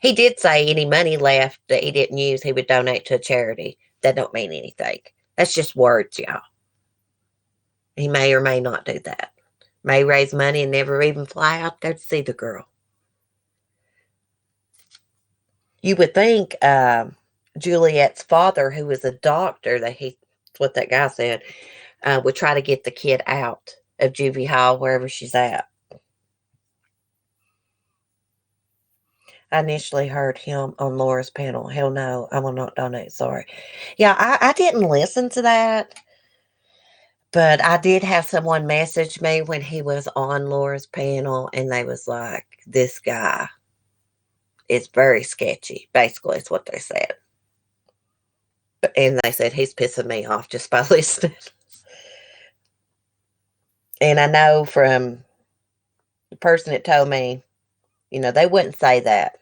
He did say any money left that he didn't use, he would donate to a charity. That don't mean anything. That's just words, y'all. He may or may not do that. May raise money and never even fly out there to see the girl. You would think Juliet's father, who is a doctor, that's what that guy said, would try to get the kid out of juvie hall, wherever she's at. I initially heard him on Laura's panel. Hell no, I will not donate. Sorry. Yeah, I didn't listen to that, but I did have someone message me when he was on Laura's panel, and they was like, this guy is very sketchy. Basically, is what they said. And they said, he's pissing me off just by listening. And I know from the person that told me, they wouldn't say that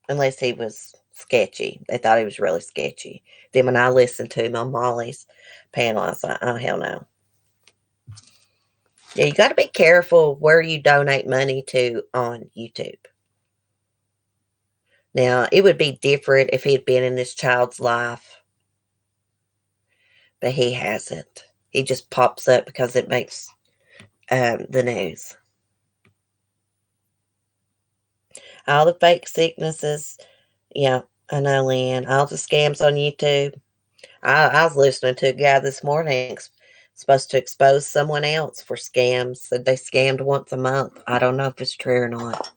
unless he was sketchy. They thought he was really sketchy. Then when I listened to him on Molly's panel, I was like, oh, hell no. Yeah, you got to be careful where you donate money to on YouTube. Now, it would be different if he'd been in this child's life, but he hasn't. He just pops up because it makes the news. All the fake sicknesses. Yeah, I know, Lynn. All the scams on YouTube. I was listening to a guy this morning supposed to expose someone else for scams. That they scammed once a month. I don't know if it's true or not.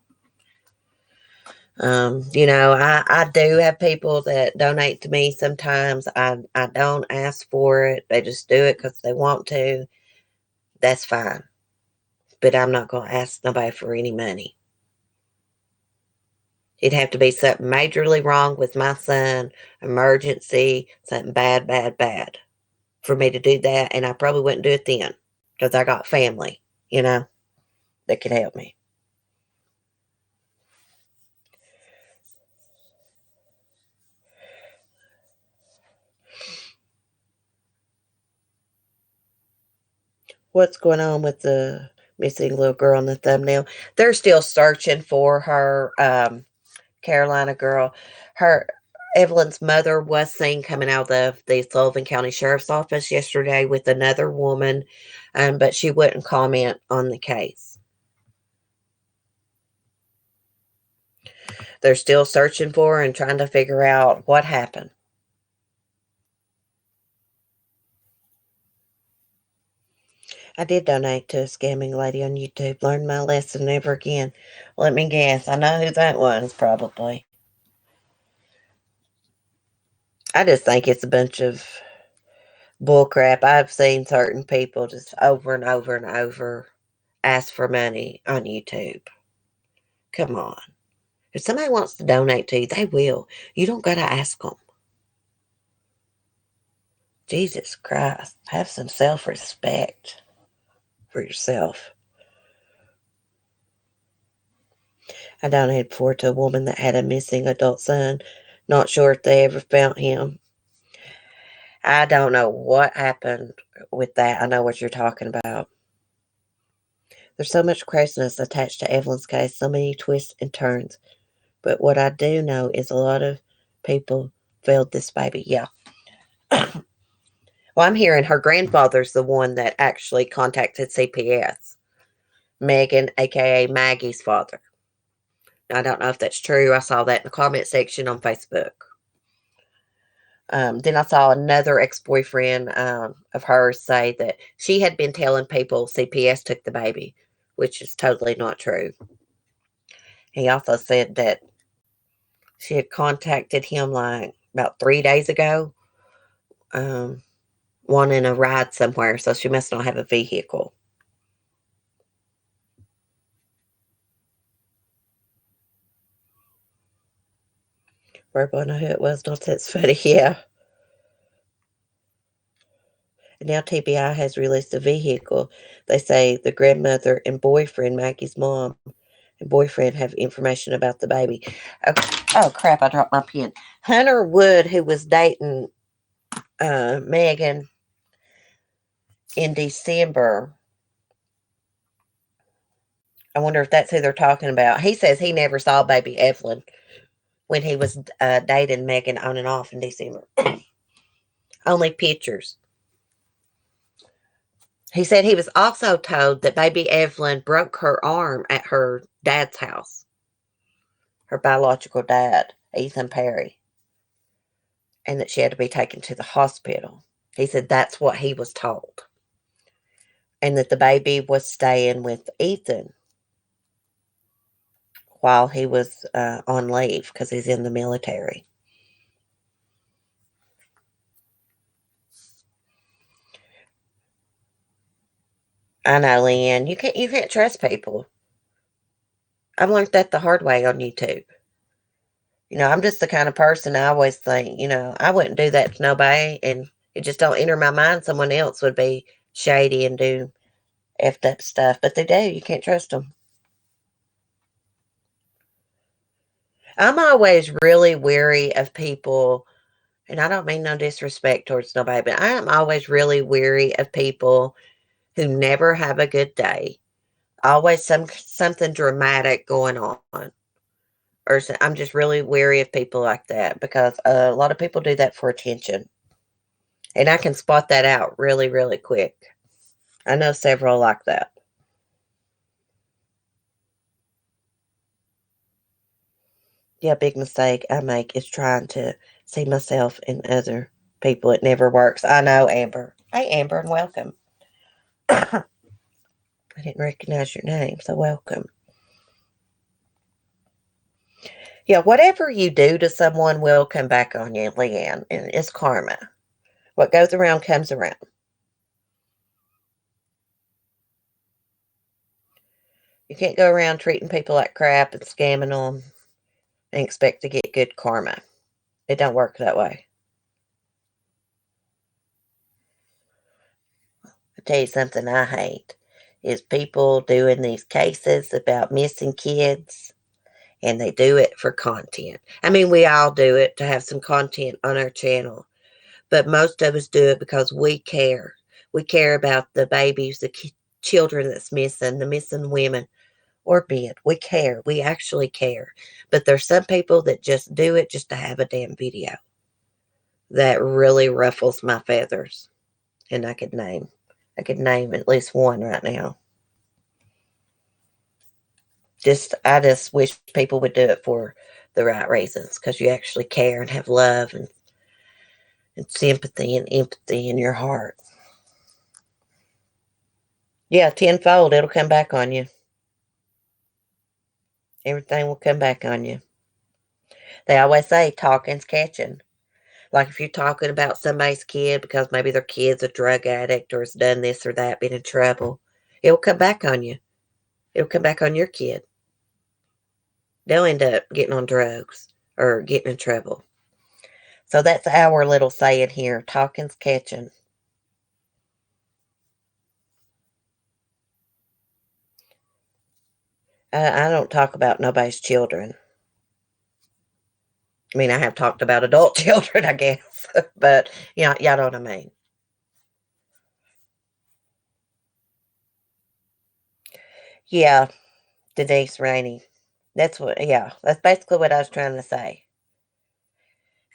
I do have people that donate to me sometimes. I don't ask for it. They just do it because they want to. That's fine. But I'm not going to ask nobody for any money. It'd have to be something majorly wrong with my son, emergency, something bad, bad, bad for me to do that. And I probably wouldn't do it then because I got family, that could help me. What's going on with the missing little girl in the thumbnail? They're still searching for her, Carolina girl. Evelyn's mother was seen coming out of the Sullivan County Sheriff's Office yesterday with another woman, but she wouldn't comment on the case. They're still searching for her and trying to figure out what happened. I did donate to a scamming lady on YouTube. Learned my lesson never again. Let me guess. I know who that was, probably. I just think it's a bunch of bullcrap. I've seen certain people just over and over and over ask for money on YouTube. Come on. If somebody wants to donate to you, they will. You don't got to ask them. Jesus Christ. Have some self-respect for yourself. I donated before to a woman that had a missing adult son. Not sure if they ever found him. I don't know what happened with that. I know what you're talking about. There's so much craziness attached to Evelyn's case, so many twists and turns. But what I do know is a lot of people failed this baby. Yeah. Well, I'm hearing her grandfather's the one that actually contacted CPS. Megan, a.k.a. Maggie's father. I don't know if that's true. I saw that in the comment section on Facebook. Then I saw another ex-boyfriend of hers say that she had been telling people CPS took the baby, which is totally not true. He also said that she had contacted him like about 3 days ago, wanting a ride somewhere, so she must not have a vehicle. Verbo, I know who it was. Don't that's funny. Yeah. And now TBI has released a vehicle. They say the grandmother and boyfriend, Maggie's mom, and boyfriend have information about the baby. Oh crap, I dropped my pen. Hunter Wood, who was dating Megan in December. I wonder if that's who they're talking about. He says he never saw baby Evelyn when he was dating Megan on and off in December. Only pictures. He said he was also told that baby Evelyn broke her arm at her dad's house. Her biological dad, Ethan Perry. And that she had to be taken to the hospital. He said that's what he was told. And that the baby was staying with Ethan while he was on leave because he's in the military. I know, Leanne. You can't trust people. I've learned that the hard way on YouTube. I'm just the kind of person I always think, I wouldn't do that to nobody, and it just don't enter my mind someone else would be shady and do effed up stuff, but they do. You can't trust them. I'm always really weary of people, and I don't mean no disrespect towards nobody, but I am always really weary of people who never have a good day. Always something dramatic going on. Or I'm just really wary of people like that because a lot of people do that for attention. And I can spot that out really, really quick. I know several like that. Yeah, big mistake I make is trying to see myself in other people. It never works. I know, Amber. Hey, Amber, and welcome. I didn't recognize your name, so welcome. Yeah, whatever you do to someone will come back on you, Leanne, and it's karma. What goes around comes around. You can't go around treating people like crap and scamming them and expect to get good karma. It don't work that way. I'll tell you something I hate is people doing these cases about missing kids, and they do it for content. I mean, we all do it to have some content on our channel, but most of us do it because we care. We care about the babies, the children that's missing, the missing women or men. We care. We actually care. But there's some people that just do it just to have a damn video. That really ruffles my feathers. And I could name at least one right now. I just wish people would do it for the right reasons, because you actually care and have love and sympathy and empathy in your heart. Yeah, tenfold, it'll come back on you. Everything will come back on you. They always say talking's catching. Like if you're talking about somebody's kid because maybe their kid's a drug addict or has done this or that, been in trouble, it'll come back on you. It'll come back on your kid. They'll end up getting on drugs or getting in trouble. So that's our little saying here. Talking's catching. I don't talk about nobody's children. I mean, I have talked about adult children, I guess. But, y'all know what I mean. Yeah, Denise Rainey. That's basically what I was trying to say.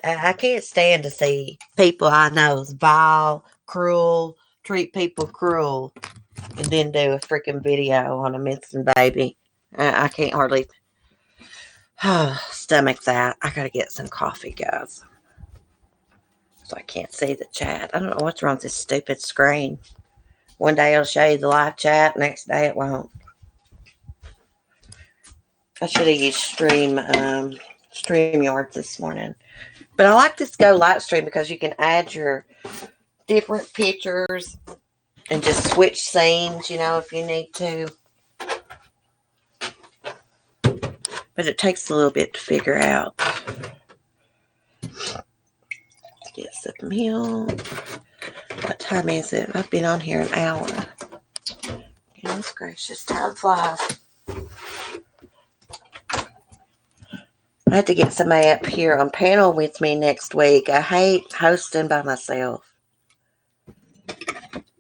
I can't stand to see people I know is vile, cruel, treat people cruel, and then do a freaking video on a missing baby. I can't hardly stomach that. I gotta get some coffee, guys. So I can't see the chat. I don't know what's wrong with this stupid screen. One day it'll show you the live chat, next day it won't. I should have used StreamYard this morning. But I like this Go live stream because you can add your different pictures and just switch scenes, if you need to. But it takes a little bit to figure out. Get some milk. What time is it? I've been on here an hour. Goodness gracious, time flies. I have to get somebody up here on panel with me next week. I hate hosting by myself.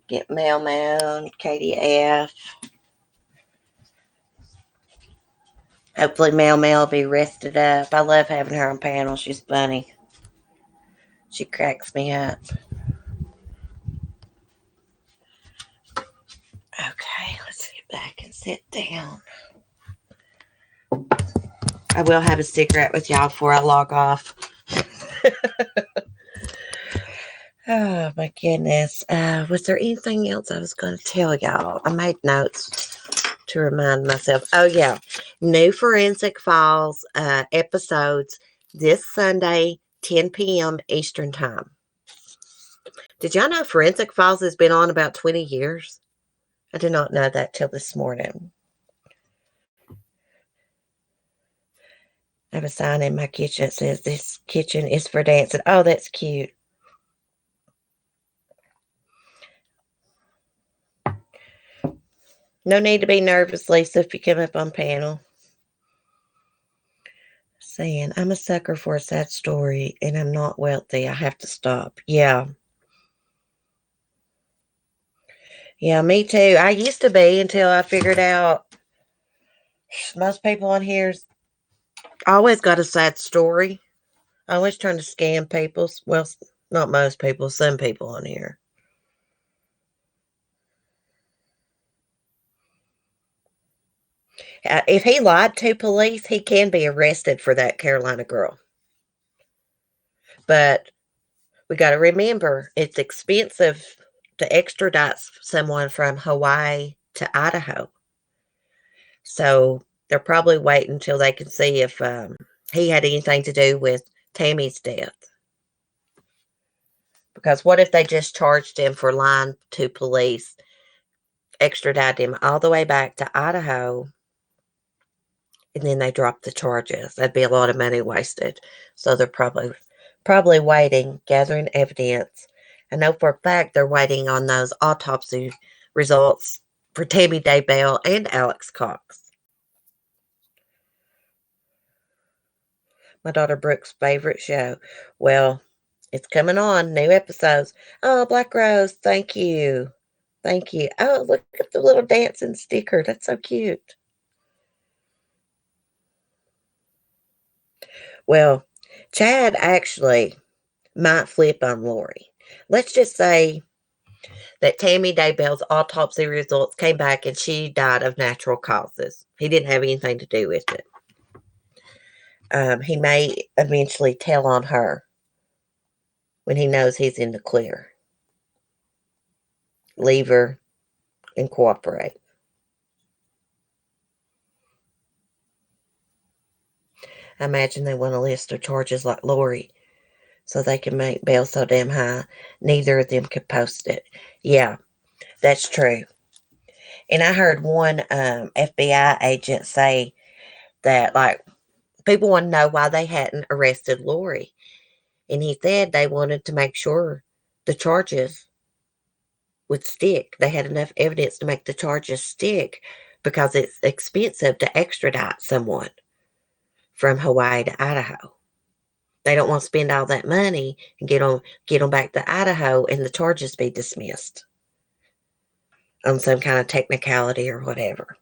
Get Mel Mel, Katie F. Hopefully Mel Mel will be rested up. I love having her on panel. She's funny. She cracks me up. Okay, let's get back and sit down. I will have a secret with y'all before I log off. Oh, my goodness. Was there anything else I was going to tell y'all? I made notes to remind myself. Oh, yeah. New Forensic Files episodes this Sunday, 10 p.m. Eastern Time. Did y'all know Forensic Files has been on about 20 years? I did not know that till this morning. I have a sign in my kitchen that says, "This kitchen is for dancing." Oh, that's cute. No need to be nervous, Lisa, if you come up on panel. Saying, I'm a sucker for a sad story, and I'm not wealthy. I have to stop. Yeah. Yeah, me too. I used to be until I figured out most people on here's always got a sad story. Always trying to scam people. Well, not most people, some people on here. If he lied to police, he can be arrested for that Carolina girl. But we got to remember, it's expensive to extradite someone from Hawaii to Idaho. So they're probably waiting until they can see if he had anything to do with Tammy's death. Because what if they just charged him for lying to police, extradited him all the way back to Idaho, and then they dropped the charges? That'd be a lot of money wasted. So they're probably waiting, gathering evidence. I know for a fact they're waiting on those autopsy results for Tammy Daybell and Alex Cox. My daughter Brooke's favorite show. Well, it's coming on, new episodes. Oh, Black Rose, thank you. Thank you. Oh, look at the little dancing sticker. That's so cute. Well, Chad actually might flip on Lori. Let's just say that Tammy Daybell's autopsy results came back and she died of natural causes. He didn't have anything to do with it. He may eventually tell on her when he knows he's in the clear. Leave her and cooperate. I imagine they want to list their charges like Lori so they can make bail so damn high neither of them could post it. Yeah, that's true. And I heard one FBI agent say that, like, people want to know why they hadn't arrested Lori. And he said they wanted to make sure the charges would stick. They had enough evidence to make the charges stick because it's expensive to extradite someone from Hawaii to Idaho. They don't want to spend all that money and get them back to Idaho and the charges be dismissed on some kind of technicality or whatever.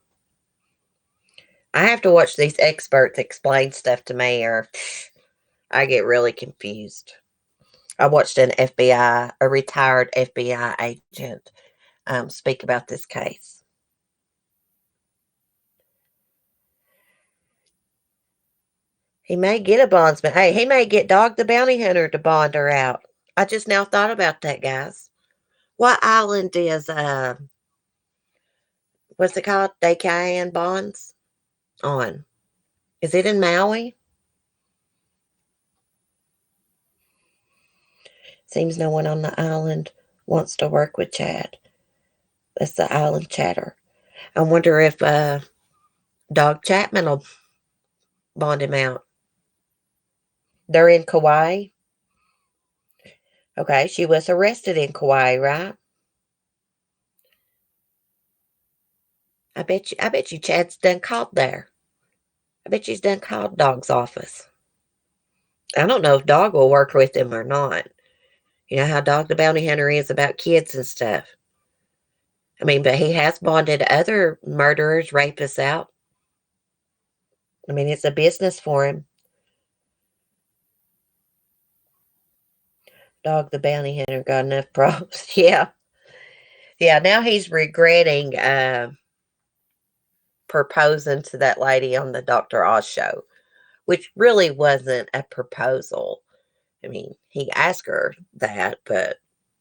I have to watch these experts explain stuff to me or I get really confused. I watched a retired FBI agent speak about this case. He may get a bondsman. Hey, he may get Dog the Bounty Hunter to bond her out. I just now thought about that, guys. What island is, what's it called? Dacayan Bonds on? Is it in Maui? Seems no one on the island wants to work with Chad. That's the island chatter. I wonder if Dog Chapman will bond him out. They're in Kauai. Okay, she was arrested in Kauai, right? I bet you Chad's done called there. I bet she's done called Dog's office. I don't know if Dog will work with him or not. You know how Dog the Bounty Hunter is about kids and stuff. I mean, but he has bonded other murderers, rapists out. I mean, it's a business for him. Dog the Bounty Hunter got enough problems. Yeah. Yeah, now he's regretting proposing to that lady on the Dr. Oz show, which really wasn't a proposal. I mean, he asked her that, but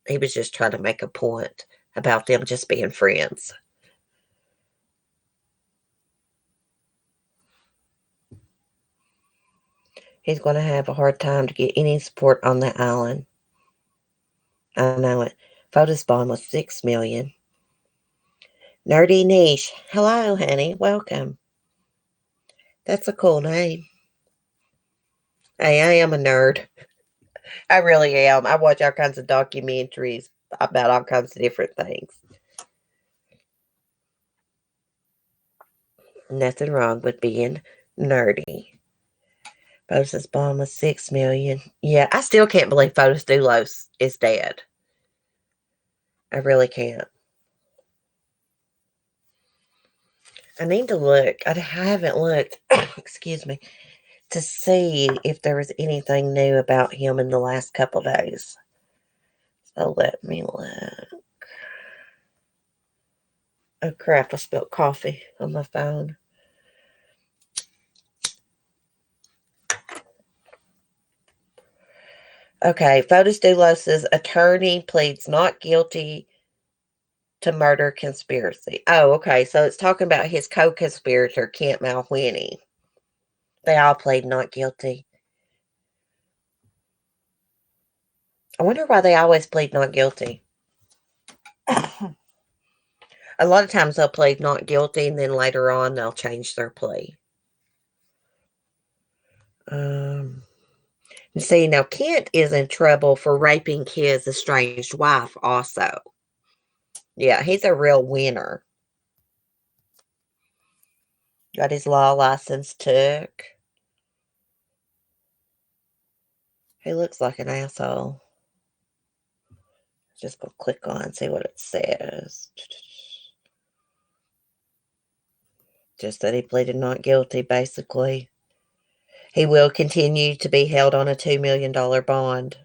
he was just trying to make a point about them just being friends. He's going to have a hard time to get any support on the island. I know it. Photos bond was $6 million. Nerdy Niche. Hello, honey. Welcome. That's a cool name. Hey, I am a nerd. I really am. I watch all kinds of documentaries about all kinds of different things. Nothing wrong with being nerdy. Photos bond was $6 million. Yeah, I still can't believe Photos Doulos is dead. I really can't. I need to look. I haven't looked. Excuse me. To see if there was anything new about him in the last couple days. So let me look. Oh crap, I spilled coffee on my phone. Okay, Fotis Doulos' attorney pleads not guilty to murder conspiracy. Oh, okay, so it's talking about his co-conspirator, Kent Malwhenney. They all plead not guilty. I wonder why they always plead not guilty. A lot of times they'll plead not guilty and then later on they'll change their plea. See, now Kent is in trouble for raping his estranged wife also. Yeah, he's a real winner. Got his law license took. He looks like an asshole. Just go click on and see what it says. Just that he pleaded not guilty, basically. He will continue to be held on a $2 million bond.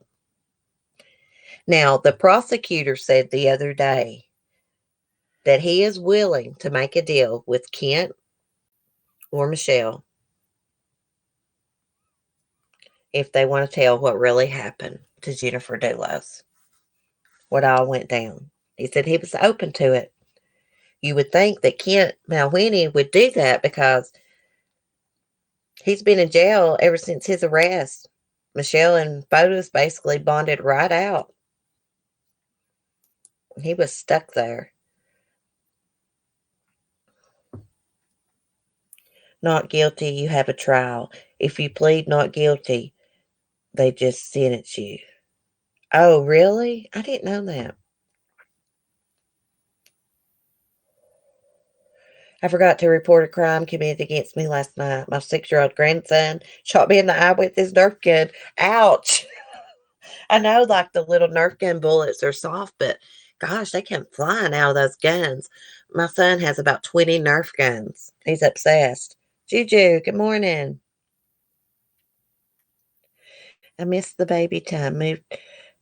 Now, the prosecutor said the other day that he is willing to make a deal with Kent or Michelle if they want to tell what really happened to Jennifer Doulos, what all went down. He said he was open to it. You would think that Kent Malwhenney would do that because he's been in jail ever since his arrest. Michelle and Fotis basically bonded right out. He was stuck there. Not guilty, you have a trial. If you plead not guilty, they just sentence you. Oh, really? I didn't know that. I forgot to report a crime committed against me last night. My 6-year-old grandson shot me in the eye with his Nerf gun. Ouch. I know, like, the little Nerf gun bullets are soft, but gosh, they come flying out of those guns. My son has about 20 Nerf guns. He's obsessed. Juju, good morning. I missed the baby time. Moved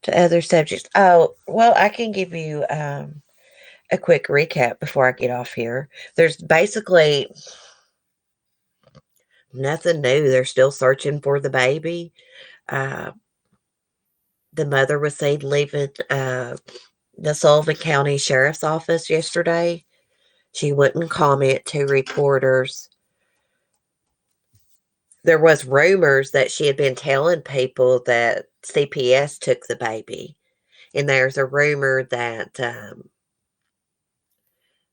to other subjects. Oh, well, I can give you a quick recap before I get off here. There's basically nothing new. They're still searching for the baby. Uh, the mother was seen leaving the Sullivan County Sheriff's Office yesterday. She wouldn't comment to reporters. There was rumors that she had been telling people that CPS took the baby. And there's a rumor that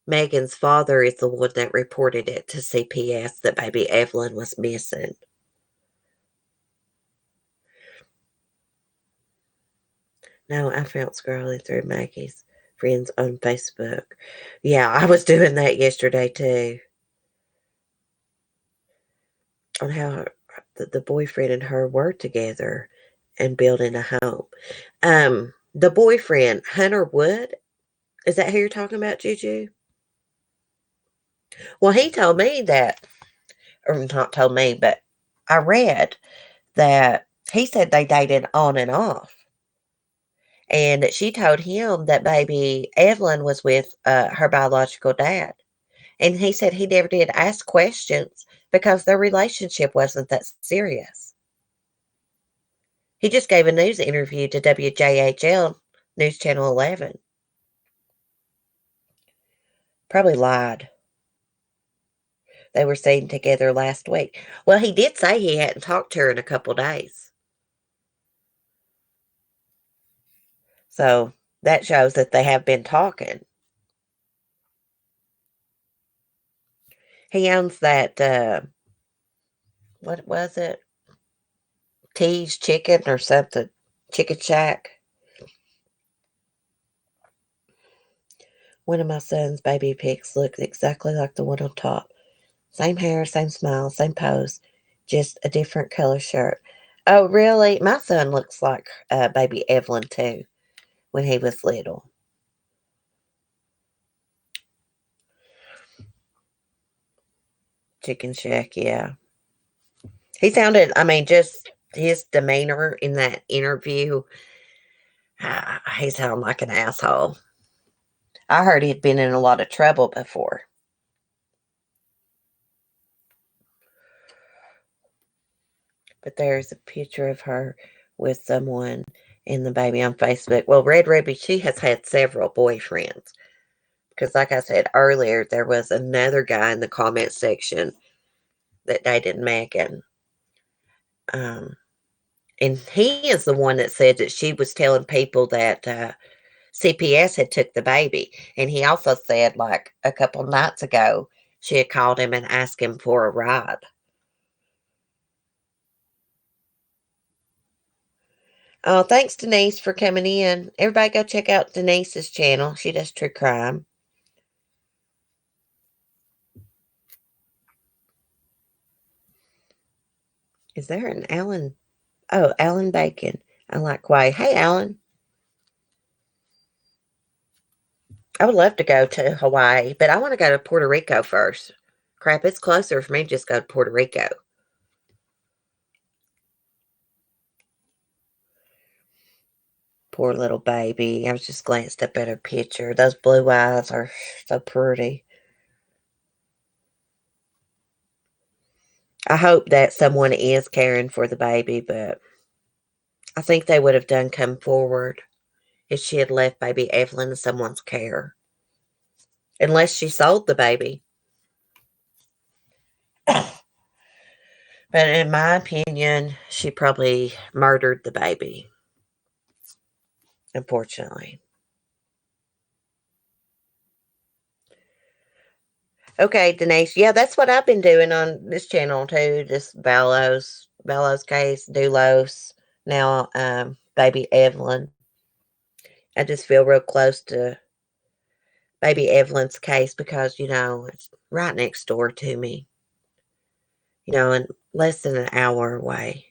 Megan's father is the one that reported it to CPS that baby Evelyn was missing. No, I found scrolling through Maggie's friends on Facebook. Yeah, I was doing that yesterday too. On how the boyfriend and her were together and building a home. The boyfriend, Hunter Wood, is that who you're talking about, Juju? Well, he told me that, or not told me, but I read that he said they dated on and off. And that she told him that baby Evelyn was with her biological dad. And he said he never did ask questions because their relationship wasn't that serious. He just gave a news interview to WJHL News Channel 11. Probably lied. They were seen together last week. Well, he did say he hadn't talked to her in a couple days. So that shows that they have been talking. He owns that, what was it? T's Chicken or something. Chicken Shack. One of my son's baby pics looked exactly like the one on top. Same hair, same smile, same pose, just a different color shirt. Oh, really? My son looks like baby Evelyn too when he was little. Chicken Shack, yeah. He sounded, I mean, just his demeanor in that interview, he sounded like an asshole. I heard he'd been in a lot of trouble before. But there's a picture of her with someone and the baby on Facebook. Well, Red Ruby, she has had several boyfriends. Because, like I said earlier, there was another guy in the comment section that dated Megan. And he is the one that said that she was telling people that CPS had took the baby. And he also said, like, a couple nights ago, she had called him and asked him for a ride. Oh, thanks, Denise, for coming in. Everybody go check out Denise's channel. She does true crime. Is there an Alan? Oh, Alan Bacon. I like why. Hey, Alan. I would love to go to Hawaii, but I want to go to Puerto Rico first. Crap, it's closer for me to just go to Puerto Rico. Poor little baby. I was just glanced up at her picture. Those blue eyes are so pretty. I hope that someone is caring for the baby, but I think they would have done come forward if she had left baby Evelyn in someone's care. Unless she sold the baby. But in my opinion, she probably murdered the baby. Unfortunately. Okay, Denise. Yeah, that's what I've been doing on this channel too. Just Vallow's case, Doulos. Now, baby Evelyn. I just feel real close to baby Evelyn's case because, it's right next door to me, and less than an hour away.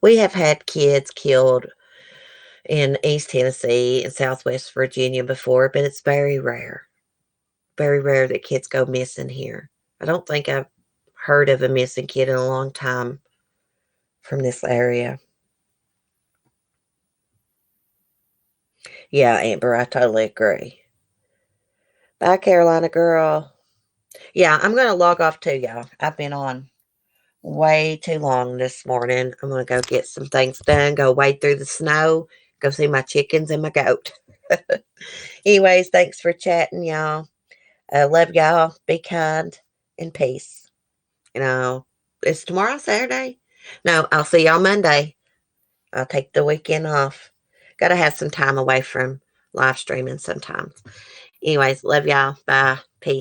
We have had kids killed in East Tennessee and Southwest Virginia before, but it's very rare. Very rare that kids go missing here. I don't think I've heard of a missing kid in a long time from this area. Yeah, Amber, I totally agree. Bye, Carolina girl. Yeah, I'm going to log off too, y'all. I've been on way too long this morning. I'm going to go get some things done, go wade through the snow, go see my chickens and my goat. Anyways, thanks for chatting, y'all. Love y'all. Be kind and peace. Is tomorrow Saturday? No, I'll see y'all Monday. I'll take the weekend off. Got to have some time away from live streaming sometimes. Anyways, love y'all. Bye. Peace.